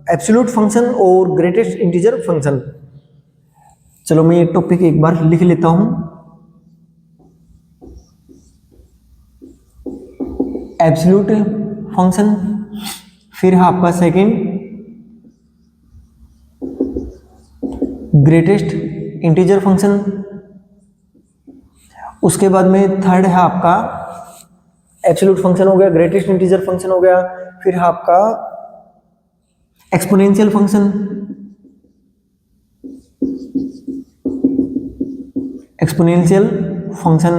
एब्सोल्यूट फंक्शन और ग्रेटेस्ट इंटीजर फंक्शन। चलो मैं ये टॉपिक एक बार लिख लेता हूं। एब्सोल्यूट फंक्शन, फिर है आपका सेकंड ग्रेटेस्ट इंटीजर फंक्शन। उसके बाद में थर्ड है आपका एब्सोल्यूट फंक्शन हो गया, ग्रेटेस्ट इंटीजर फंक्शन हो गया, फिर है आपका एक्सपोनेंशियल फंक्शन, एक्सपोनेंशियल फंक्शन,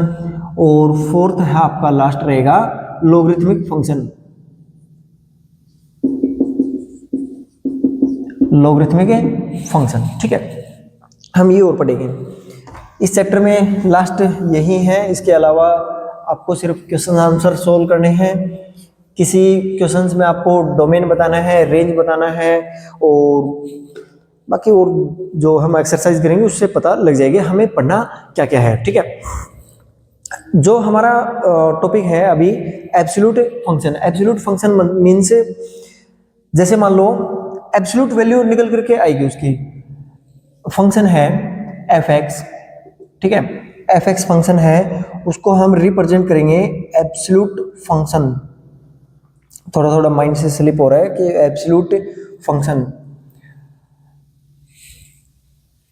और फोर्थ है आपका लास्ट रहेगा लॉगरिथमिक फंक्शन, लॉगरिथमिक फंक्शन। ठीक है, हम ये और पढ़ेंगे इस चैप्टर में, लास्ट यही है। इसके अलावा आपको सिर्फ क्वेश्चन आंसर सोल्व करने हैं। किसी क्वेश्चंस में आपको डोमेन बताना है, रेंज बताना है, और बाकी और जो हम एक्सरसाइज करेंगे उससे पता लग जाएगा हमें पढ़ना क्या क्या है। ठीक है, जो हमारा टॉपिक है अभी absolute function. Absolute function means जैसे मान लो एब्सोल्यूट वैल्यू निकल करके आएगी, उसकी फंक्शन है एफ एक्स। ठीक है, एफ एक्स फंक्शन है, उसको हम रिप्रेजेंट करेंगे एब्सोल्यूट फंक्शन। थोड़ा थोड़ा माइंड से स्लिप हो रहा है कि absolute function,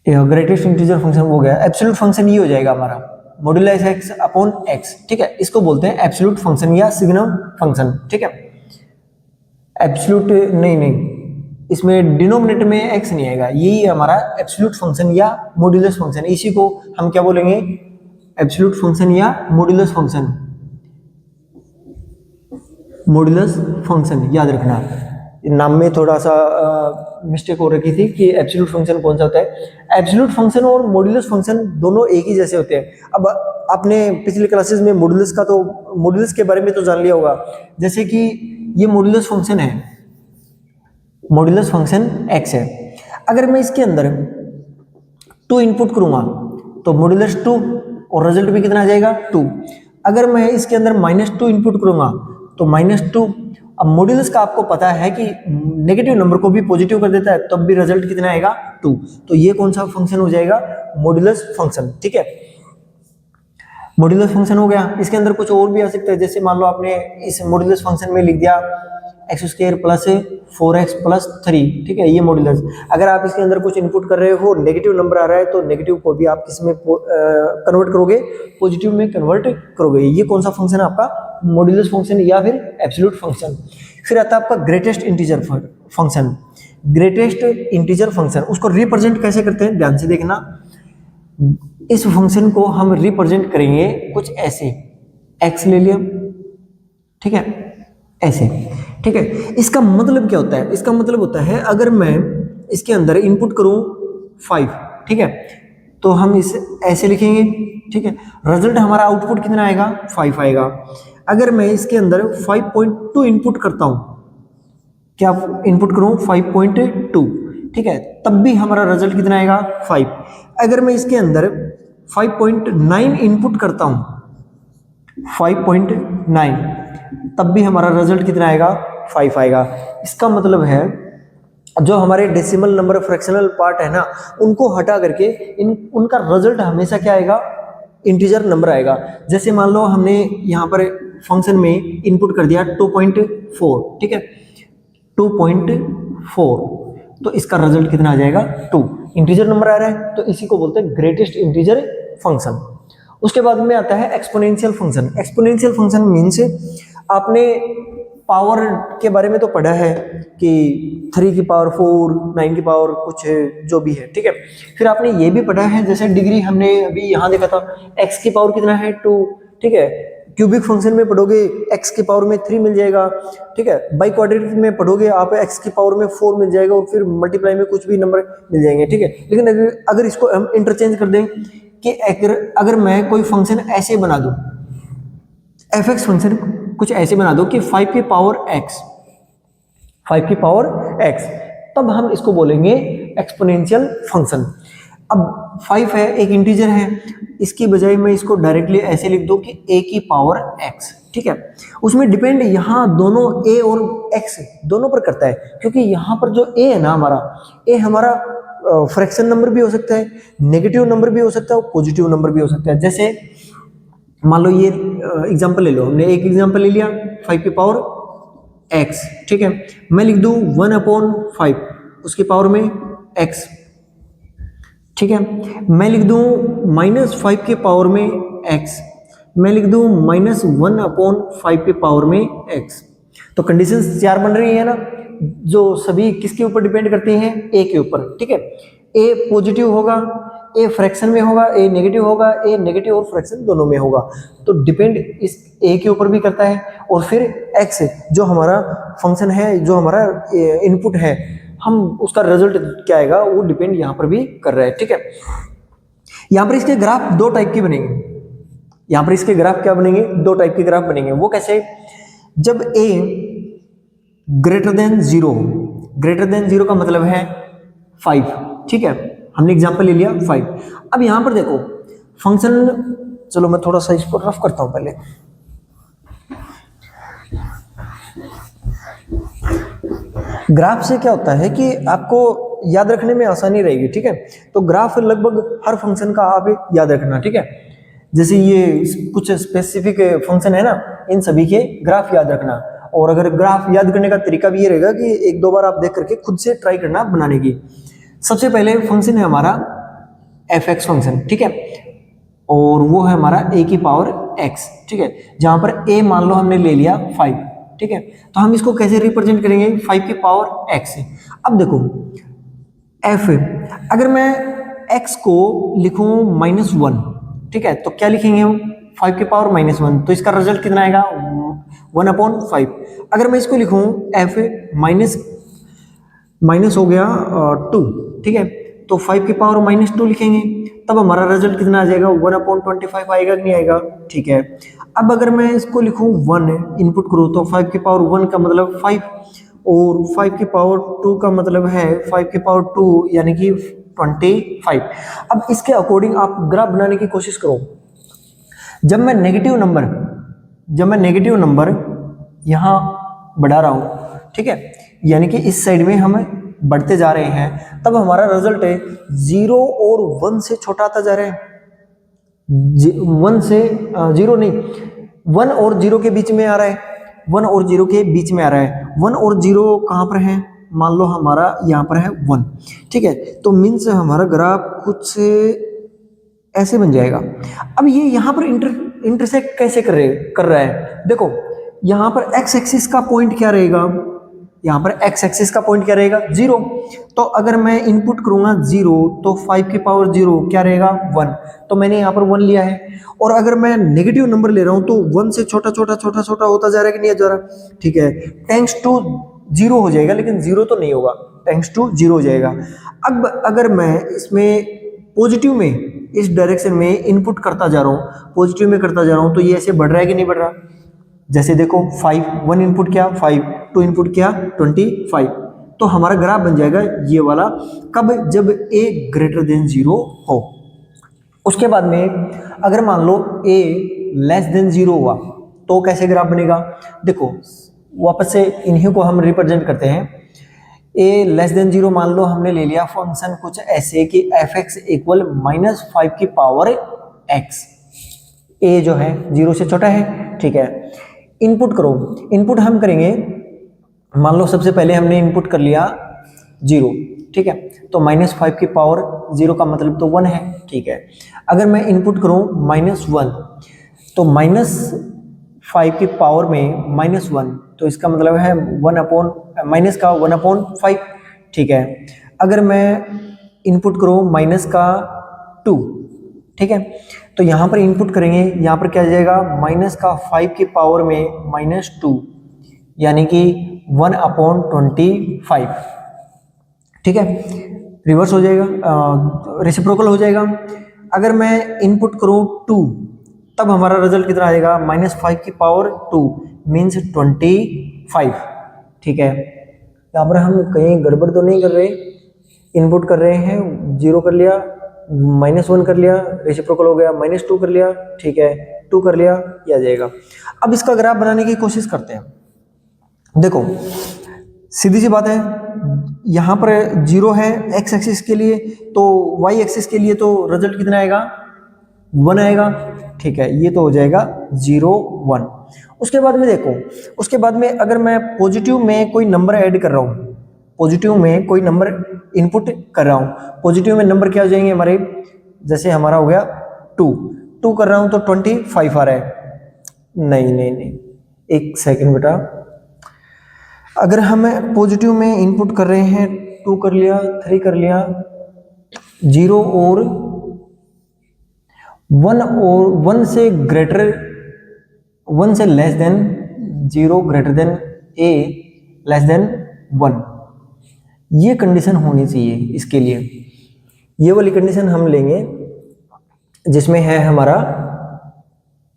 greatest integer function हो गया। एब्सोल्यूट फंक्शन ये हो जाएगा हमारा मॉड्यूलस एक्स अपॉन एक्स। ठीक है, इसको बोलते हैं एब्सोल्यूट फंक्शन या सिग्नम फंक्शन। ठीक है, एब्सोल्यूट नहीं, इसमें डिनोमिनेटर में एक्स नहीं आएगा, यही हमारा एब्सोल्यूट फंक्शन या मॉड्यूलस फंक्शन। इसी को हम क्या बोलेंगे, एब्सोल्यूट फंक्शन या मॉड्यूलस फंक्शन। मॉड्यूलस फंक्शन याद रखना, नाम में थोड़ा सा मिस्टेक हो रखी थी कि एब्सोल्यूट फंक्शन कौन सा होता है। एब्सोल्यूट फंक्शन और मॉड्यूलस फंक्शन दोनों एक ही जैसे होते हैं। अब आपने पिछले क्लासेस में मॉड्यूलस का तो मॉड्यूलस के बारे में तो जान लिया होगा, जैसे कि ये मॉड्यूलस फंक्शन है, मॉड्यूलस फंक्शन एक्स है। अगर मैं इसके अंदर 2 इनपुट करूंगा तो मॉड्यूलस 2 और रिजल्ट भी कितना आ जाएगा 2। अगर मैं इसके अंदर -2 इनपुट करूंगा तो -2। अब मॉड्यूलस का आपको पता है कि नेगेटिव नंबर को भी पॉजिटिव कर देता है, तब भी रिजल्ट कितना आएगा 2। तो ये कौन सा फंक्शन हो जाएगा, मॉड्यूलस फंक्शन। ठीक है, मॉड्यूलस फंक्शन हो गया। इसके अंदर कुछ और भी आ सकता है, जैसे मान लो आपने इस मॉड्यूलस फंक्शन में लिख दिया x² + 4x + 3। ठीक है, ये मॉड्यूलस। अगर आप इसके अंदर कुछ इनपुट कर रहे हो, नेगेटिव नंबर आ रहा है, तो नेगेटिव को भी आप किस में कन्वर्ट करोगे, पॉजिटिव में कन्वर्ट करोगे। ये कौन सा फंक्शन है आपका, मॉड्यूलस फंक्शन या फिर एब्सोल्यूट फंक्शन। फिर आता है आपका greatest integer function. Greatest integer function, उसको रिप्रेजेंट कैसे करते हैं, ध्यान से देखना। इस फंक्शन को हम रिप्रेजेंट करेंगे कुछ ऐसे, x ले लिया। ठीक है, ऐसे। ठीक है, इसका मतलब क्या होता है, इसका मतलब होता है अगर मैं इसके अंदर इनपुट करूं 5, ठीक है, तो हम इसे ऐसे लिखेंगे। ठीक है, रिजल्ट हमारा आउटपुट कितना आएगा, 5 आएगा। अगर मैं इसके अंदर 5.2 इनपुट करता हूं, क्या इनपुट करूं 5.2, ठीक है, तब भी हमारा रिजल्ट कितना आएगा 5। अगर मैं इसके अंदर 5.9 इनपुट करता हूं, 5.9, तब भी हमारा रिजल्ट कितना आएगा 5 आएगा। इसका मतलब है जो हमारे डेसिमल नंबर फ्रैक्शनल पार्ट है ना, उनको हटा करके उनका रिजल्ट हमेशा क्या आएगा, इंटीजर नंबर आएगा। जैसे मान लो हमने यहाँ पर फंक्शन में इनपुट कर दिया 2.4, ठीक है, 2.4, तो इसका रिजल्ट कितना आ जाएगा 2, इंटीजर नंबर आ रहा है, तो इसी को बोलते हैं ग्रेटेस्ट इंटीजर फंक्शन। उसके बाद में आता है exponential function. Exponential function means आपने पावर के बारे में तो पढ़ा है कि 3 की पावर 4, 9 की पावर कुछ जो भी है, ठीक है। फिर आपने ये भी पढ़ा है, जैसे डिग्री हमने अभी यहाँ देखा था, x की पावर कितना है 2, ठीक है। क्यूबिक फंक्शन में पढ़ोगे x की पावर में 3 मिल जाएगा, ठीक है। बाई क्वाड्रेटिक में पढ़ोगे आप x की पावर में 4 मिल जाएगा, और फिर मल्टीप्लाई में कुछ भी नंबर मिल जाएंगे, ठीक है। लेकिन अगर इसको हम इंटरचेंज कर दें कि अगर मैं कोई फंक्शन ऐसे बना दूं, f(x) फंक्शन कुछ ऐसे बना दो कि 5 की पावर x, 5 की पावर x, तब हम इसको बोलेंगे एक्सपोनेंशियल फंक्शन। अब 5 है, एक इंटीजर है, इसकी बजाय मैं इसको डायरेक्टली ऐसे लिख दूं कि a की पावर x, ठीक है। उसमें डिपेंड यहाँ दोनों a और x दोनों पर करता है, क्योंकि यहाँ पर जो a है ना हमारा, a हमारा फ्रैक्शन नंबर भी हो सकता है, नेगेटिव नंबर भी हो सकता है और पॉजिटिव नंबर भी हो सकता है। जैसे मान लो ये एग्जांपल ले लो, हमने एक एग्जांपल ले लिया 5 की पावर x, ठीक है। मैं लिख दूं 1/5 उसकी पावर में x, ठीक है। मैं लिख दूं -5 के पावर में x, मैं लिख दूं -1/5 के पावर में x। तो कंडीशंस 4 बन रही है ना, जो सभी किसके ऊपर डिपेंड करती हैं, a के ऊपर। ठीक है, a पॉजिटिव होगा, a फ्रैक्शन में होगा, a नेगेटिव होगा, a नेगेटिव और फ्रैक्शन दोनों में होगा। तो डिपेंड इस a के ऊपर भी करता है, और फिर x जो हमारा फंक्शन है, जो हमारा इनपुट है, हम उसका रिजल्ट क्या आएगा वो डिपेंड यहाँ पर भी कर रहा है। ठीक है, यहाँ पर इसके ग्राफ दो टाइप के बनेंगे। यहाँ पर इसके ग्राफ क्या बनेंगे, दो टाइप के ग्राफ बनेंगे। वो कैसे, जब a greater than 0, greater than 0 का मतलब है 5। ठीक है, हमने एग्जांपल ले लिया 5। अब यहां पर देखो फंक्शन, चलो मैं थोड़ा सा इसको रफ करता हूं पहले। ग्राफ से क्या होता है कि आपको याद रखने में आसानी रहेगी। ठीक है, तो ग्राफ लगभग हर फंक्शन का आप याद रखना। ठीक है, जैसे ये कुछ स्पेसिफिक फंक्शन है ना, इन सभी के ग्राफ याद रखना। और अगर ग्राफ याद करने का तरीका भी ये रहेगा कि एक दो बार आप देख करके खुद से ट्राई करना बनाने की। सबसे पहले फंक्शन है हमारा fx फंक्शन। ठीक है, और वो है हमारा a की पावर x। ठीक है, जहां पर a मान लो हमने ले लिया 5। ठीक है, तो हम इसको कैसे रिप्रेजेंट करेंगे, 5 की पावर x से। अब देखो f, अगर मैं x को लिखूं -1, ठीक है, तो क्या लिखेंगे हम, 5 की पावर -1, तो इसका रिजल्ट कितना आएगा, 1/5। अगर मैं इसको लिखूं f माइनस हो गया 2, ठीक है, तो 5 की पावर -2 लिखेंगे, तब हमारा रिजल्ट कितना आ जाएगा, 1/25 आएगा कि नहीं आएगा। ठीक है, अब अगर मैं इसको लिखूं 1 इनपुट करूं, तो 5 की पावर 1 का मतलब 5, और 5 की पावर 2 का मतलब है 5 की पावर 2 यानी कि 25। अब इसके अकॉर्डिंग आप ग्राफ बनाने की कोशिश करो। जब मैं नेगेटिव नंबर यहां बढ़ा रहा हूं, ठीक है, यानी कि इस साइड में हम बढ़ते जा रहे हैं, तब हमारा रिजल्ट है 0 और 1 से छोटा आता जा रहा है। 1 से 0 नहीं, 1 और 0 के बीच में आ रहा है, 1 और 0 के बीच में आ रहा है। 1 और 0 कहाँ पर है, मान लो हमारा यहाँ पर है 1। ठीक है, तो मीन्स हमारा ग्राफ कुछ ऐसे बन जाएगा। अब ये यहाँ पर इंटरसेक्ट कैसे कर रहा है, देखो यहाँ पर x एक्सिस का पॉइंट क्या रहेगा, यहाँ पर x एक्सिस का पॉइंट क्या रहेगा, 0। तो अगर मैं इनपुट करूंगा 0, तो 5 की पावर 0 क्या रहेगा, 1। तो मैंने यहाँ पर 1 लिया है। और अगर मैं नेगेटिव नंबर ले रहा हूँ, तो 1 से छोटा होता जा रहा है कि नहीं जा रहा। ठीक है, टेंड्स टू 0 हो जाएगा, लेकिन 0 तो नहीं होगा, टेंड्स टू 0 हो जाएगा। अब अगर मैं इसमें पॉजिटिव में, इस डायरेक्शन में इनपुट करता जा रहा हूँ, पॉजिटिव में करता जा रहा हूँ, तो ये ऐसे बढ़ रहा है कि नहीं बढ़ रहा। जैसे देखो 5, 1 इनपुट किया 5, 2 इनपुट किया 25, तो हमारा ग्राफ बन जाएगा ये वाला। कब, जब a ग्रेटर देन 0 हो। उसके बाद में अगर मान लो a लेस देन 0 हुआ, तो कैसे ग्राफ बनेगा, देखो वापस से इन्हीं को हम रिप्रेजेंट करते हैं। a लेस देन 0 मान लो हमने ले लिया फंक्शन कुछ ऐसे कि fx इक्वल -5 की पावर x। a जो है 0 से छोटा है। ठीक है, इनपुट करो, इनपुट हम करेंगे, मान लो सबसे पहले हमने इनपुट कर लिया 0। ठीक है, तो -5 की पावर 0 का मतलब तो 1 है। ठीक है, अगर मैं इनपुट करूं -1, तो -5 की पावर में -1, तो इसका मतलब है माइनस का 1/5। ठीक है, अगर मैं इनपुट करूं -2, ठीक है, तो यहाँ पर इनपुट करेंगे, यहाँ पर क्या आ जाएगा, -5 की पावर में -2 यानी कि 1/25। ठीक है, रिवर्स हो जाएगा, रेसिप्रोकल हो जाएगा। अगर मैं इनपुट करूँ 2, तब हमारा रिजल्ट कितना आएगा, -5 की पावर 2 मीन्स 25। ठीक है, यहाँ पर हम कहीं गड़बड़ तो नहीं कर रहे, इनपुट कर रहे हैं, 0 कर लिया, -1 कर लिया, रेसिप्रोकल हो गया, -2 कर लिया। ठीक है, 2 कर लिया, ये आ जाएगा। अब इसका ग्राफ बनाने की कोशिश करते हैं। देखो सीधी सी बात है, यहाँ पर 0 है x एक्सिस के लिए, तो y एक्सिस के लिए तो रिजल्ट कितना आएगा, 1 आएगा। ठीक है, ये तो हो जाएगा 0, 1। उसके बाद में देखो, उसके बाद में अगर मैं पॉजिटिव में कोई नंबर ऐड कर रहा हूँ, पॉजिटिव में कोई नंबर इनपुट कर रहा हूँ, पॉजिटिव में नंबर क्या हो जाएंगे हमारे, जैसे हमारा हो गया 2 कर रहा हूँ तो 25 आ रहा है। नहीं नहीं नहीं, एक सेकंड बेटा, अगर हम पॉजिटिव में इनपुट कर रहे हैं 2 कर लिया, 3 कर लिया, 0 और 1 से ग्रेटर, 1 से less than 0 greater than a less than 1, ये कंडीशन होनी चाहिए इसके लिए। ये वाली कंडीशन हम लेंगे जिसमें है हमारा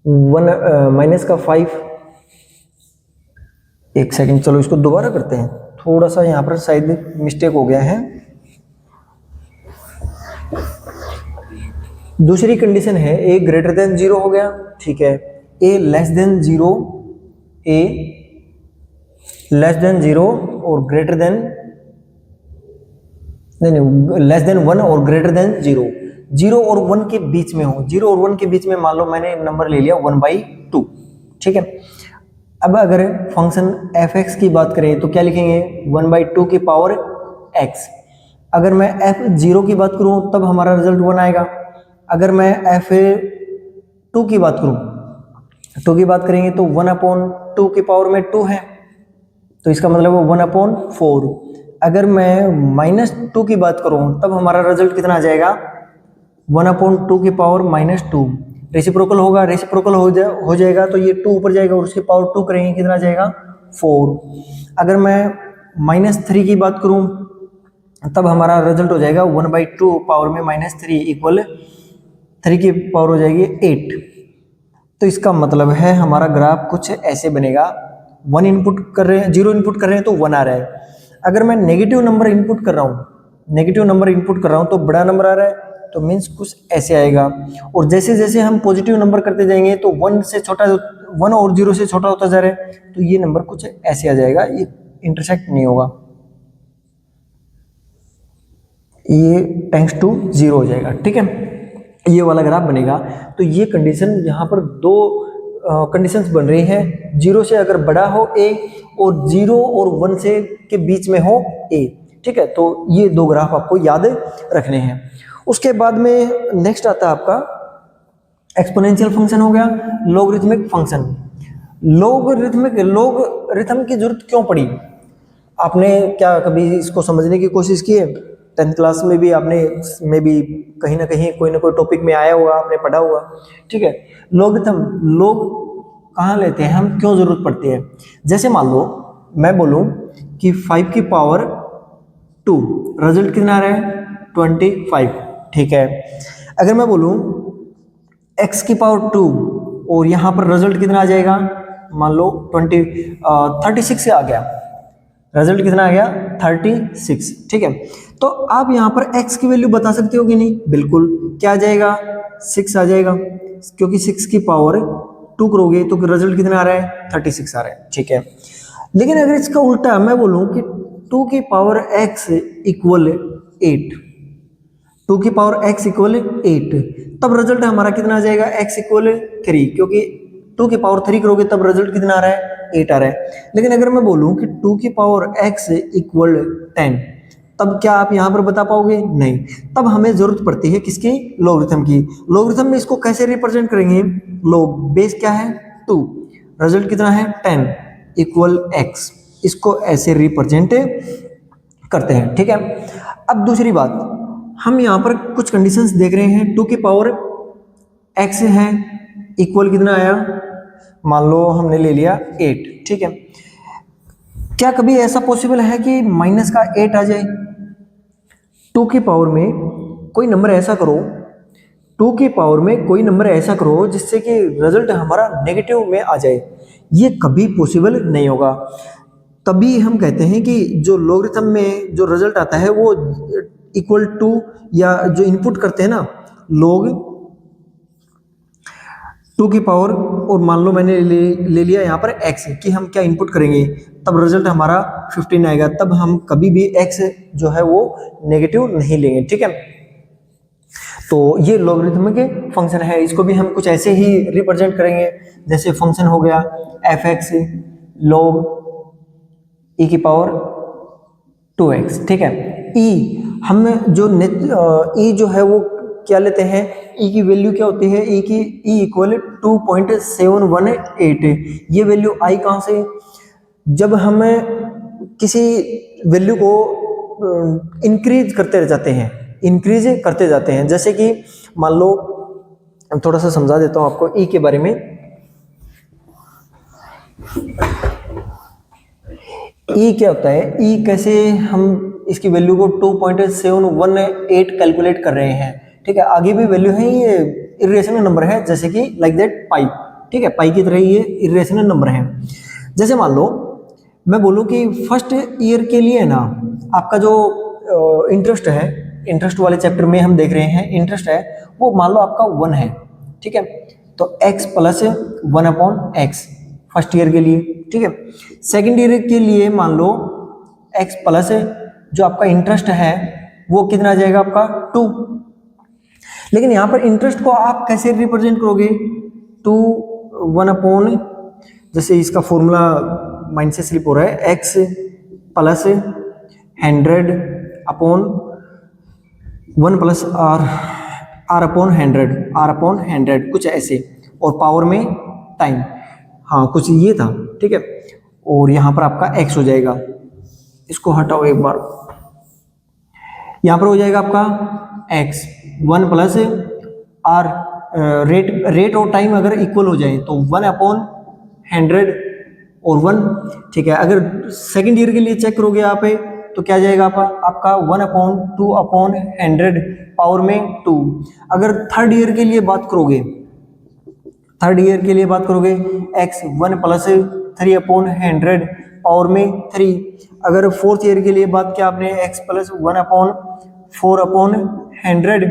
1 माइनस का 5। एक सेकंड, चलो इसको दोबारा करते हैं, थोड़ा सा यहाँ पर शायद मिस्टेक हो गया है। दूसरी कंडीशन है a ग्रेटर देन 0 हो गया, ठीक है, a less than 0, a less than 0 और ग्रेटर देन, नहीं लेस देन 1 और ग्रेटर देन 0, 0 और 1 के बीच में हो, 0 और 1 के बीच में मान लो मैंने नंबर ले लिया 1/2, ठीक है। अब अगर फंक्शन f(x) की बात करें तो क्या लिखेंगे, 1/2 की पावर x। अगर मैं f(0) की बात करूं तब हमारा रिजल्ट 1 आएगा। अगर मैं f(2) की बात करूं, 2 की बात करेंगे तो 1/2 की पावर में 2 है, तो इसका मतलब है 1/4। अगर मैं -2 की बात करूं तब हमारा रिजल्ट कितना आ जाएगा, 1/2 की पावर -2। रेसिप्रोकल होगा, रेसिप्रोकल हो जाएगा तो ये 2 ऊपर जाएगा और उसकी पावर 2 करेंगे, कितना आ जाएगा 4। अगर मैं -3 की बात करूं तब हमारा रिजल्ट हो जाएगा 1/2 पावर में -3 इक्वल 3 की पावर हो जाएगी 8। तो इसका मतलब है हमारा ग्राफ कुछ ऐसे बनेगा, 1 इनपुट कर रहे हैं, 0 इनपुट कर रहे हैं तो 1 आ रहा है। अगर मैं नेगेटिव नंबर इनपुट कर रहा हूँ, नेगेटिव नंबर इनपुट कर रहा हूँ तो बड़ा नंबर आ रहा है, तो मीन्स कुछ ऐसे आएगा। और जैसे जैसे हम पॉजिटिव नंबर करते जाएंगे तो 1 से छोटा, 1 और 0 से छोटा होता जा रहा है, तो ये नंबर कुछ ऐसे आ जाएगा, ये इंटरसेक्ट नहीं होगा, ये टेंड्स टू 0 हो जाएगा, ठीक है, ये वाला ग्राफ बनेगा। तो ये कंडीशन, यहाँ पर 2 कंडीशंस बन रही हैं, 0 से अगर बड़ा हो a और 0 और 1 से के बीच में हो a, ठीक है। तो ये 2 ग्राफ आपको याद रखने हैं। उसके बाद में नेक्स्ट आता है आपका एक्सपोनेंशियल फंक्शन हो गया, लॉगरिथमिक फंक्शन। लॉगरिथम की जरूरत क्यों पड़ी, आपने क्या कभी इसको समझने की कोशिश की है? 10th क्लास में भी आपने में भी कहीं ना कहीं कोई ना कोई टॉपिक में आया होगा, आपने पढ़ा होगा, ठीक है। लॉगरिथम, लॉग कहाँ लेते हैं हम, क्यों जरूरत पड़ती है? जैसे मान लो मैं बोलूं कि 5 की पावर 2, रिजल्ट कितना आ रहा है 25, ठीक है। अगर मैं बोलूं x की पावर 2 और यहाँ पर रिजल्ट कितना आ जाएगा, मान लो 36 से आ गया, रिजल्ट कितना आ गया 36, ठीक है। तो आप यहाँ पर x की वैल्यू बता सकते हो कि नहीं? बिल्कुल, क्या आ जाएगा 6 आ जाएगा, क्योंकि 6 की पावर 2 करोगे तो रिजल्ट कितना आ रहा है 36 आ रहा है, ठीक है। लेकिन अगर इसका उल्टा मैं बोलूं कि 2 की पावर x इक्वल 8, 2 की पावर x इक्वल 8, तब रिजल्ट हमारा कितना आ जाएगा x इक्वल 3, क्योंकि 2 की पावर 3 करोगे तब रिजल्ट कितना आ रहा है 8 आ रहा है। लेकिन अगर मैं बोलूं कि 2 की पावर x इक्वल 10, तब क्या आप यहां पर बता पाओगे? नहीं। तब हमें जरूरत पड़ती है किसकी? लॉगरिथम की। लॉगरिथम में इसको कैसे रिप्रेजेंट करेंगे? लॉग बेस क्या है 2, रिजल्ट कितना है 10 इक्वल x, इसको ऐसे रिप्रेजेंट करते हैं, ठीक है। अब दूसरी बात, हम यहाँ पर कुछ कंडीशंस देख रहे हैं, 2 की पावर x है इक्वल कितना आया, मान लो हमने ले लिया 8, ठीक है। क्या कभी ऐसा पॉसिबल है कि माइनस का 8 आ जाए? 2 की पावर में कोई नंबर ऐसा करो, 2 की पावर में कोई नंबर ऐसा करो जिससे कि रिजल्ट हमारा नेगेटिव में आ जाए, ये कभी पॉसिबल नहीं होगा। तभी हम कहते हैं कि जो लॉगरिथम में जो रिजल्ट आता है वो इक्वल टू, या जो इनपुट करते हैं ना लॉग 2 की पावर, और मान लो मैंने ले लिया यहाँ पर x कि हम क्या इनपुट करेंगे, तब रिजल्ट हमारा 15 आएगा, तब हम कभी भी x जो है वो नेगेटिव नहीं लेंगे, ठीक है। तो ये लॉगरिथमिक फंक्शन है, इसको भी हम कुछ ऐसे ही रिप्रेजेंट करेंगे, जैसे फंक्शन हो गया f(x) log e की पावर 2x, ठीक है। ई हम जो ई जो है वो क्या लेते हैं, ई की वैल्यू क्या होती है, ई की ई इक्वल 2.718। ये वैल्यू आई कहाँ से, जब हम किसी वैल्यू को इंक्रीज करते जाते हैं, इंक्रीज करते जाते हैं, जैसे कि मान लो थोड़ा सा समझा देता हूं आपको ई के बारे में। ई क्या होता है, ई कैसे हम इसकी वैल्यू को 2.718 कैलकुलेट कर रहे हैं, ठीक है। आगे भी वैल्यू है, ये इरेशनल नंबर है, जैसे कि लाइक दैट पाई, ठीक है, पाई की तरह ये इरेशनल नंबर है। जैसे मान लो मैं बोलूं कि फर्स्ट ईयर के लिए ना आपका जो इंटरेस्ट है, इंटरेस्ट वाले चैप्टर में हम देख रहे हैं, इंटरेस्ट है वो मान लो आपका 1 है, ठीक है। तो x plus 1/x first year के लिए, ठीक है। सेकेंड ईयर के लिए मान लो x प्लस जो आपका इंटरेस्ट है वो कितना आ जाएगा आपका 2। लेकिन यहां पर इंटरेस्ट को आप कैसे रिप्रेजेंट करोगे, 2 1/, जैसे इसका फॉर्मूला माइंड से स्लिप हो रहा है, x plus 100 upon 1 plus r upon 100 कुछ ऐसे, और पावर में टाइम, हाँ कुछ ये था, ठीक है। और यहाँ पर आपका x हो जाएगा, इसको हटाओ एक बार, यहाँ पर हो जाएगा आपका x 1 प्लस r, रेट और टाइम अगर इक्वल हो जाए तो 1/100 और 1, ठीक है। अगर सेकेंड ईयर के लिए चेक करोगे यहाँ पे तो क्या जाएगा आपका 1/2/100 पावर में 2। अगर थर्ड ईयर के लिए बात करोगे, x 1 प्लस 3/100 पावर में 3। अगर फोर्थ ईयर के लिए बात किया आपने, x प्लस 1/4/100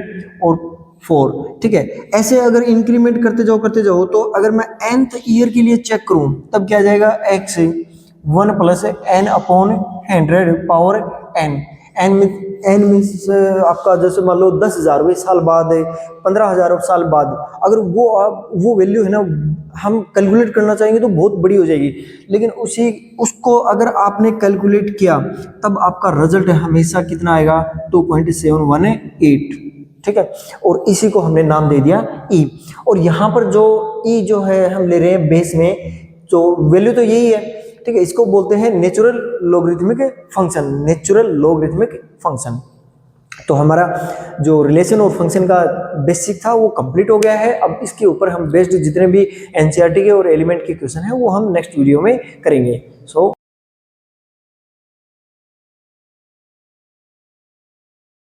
और 4, ठीक है। ऐसे अगर इंक्रीमेंट करते जाओ तो अगर मैं nth ईयर के लिए चेक करूं तब क्या जाएगा, x 1 plus n/100 power n। n means आपका जैसे मान लो 10,000 साल बाद, 15,000 साल बाद, अगर वो वैल्यू है ना हम कैलकुलेट करना चाहेंगे तो बहुत बड़ी हो जाएगी, लेकिन उसको अगर आपने कैलकुलेट किया तब आपका रिजल्ट हमेशा कितना आएगा, 2.718, ठीक है। और इसी को हमने नाम दे दिया ई। और यहाँ पर जो ई जो है हम ले रहे हैं बेस में, जो वैल्यू तो यही है, ठीक है। इसको बोलते हैं नेचुरल लॉगरिथमिक फंक्शन। तो हमारा जो रिलेशन और फंक्शन का बेसिक था वो कंप्लीट हो गया है। अब इसके ऊपर हम बेस्ड जितने भी एनसीईआरटी के और एलिमेंट के क्वेश्चन है वो हम नेक्स्ट वीडियो में करेंगे। सो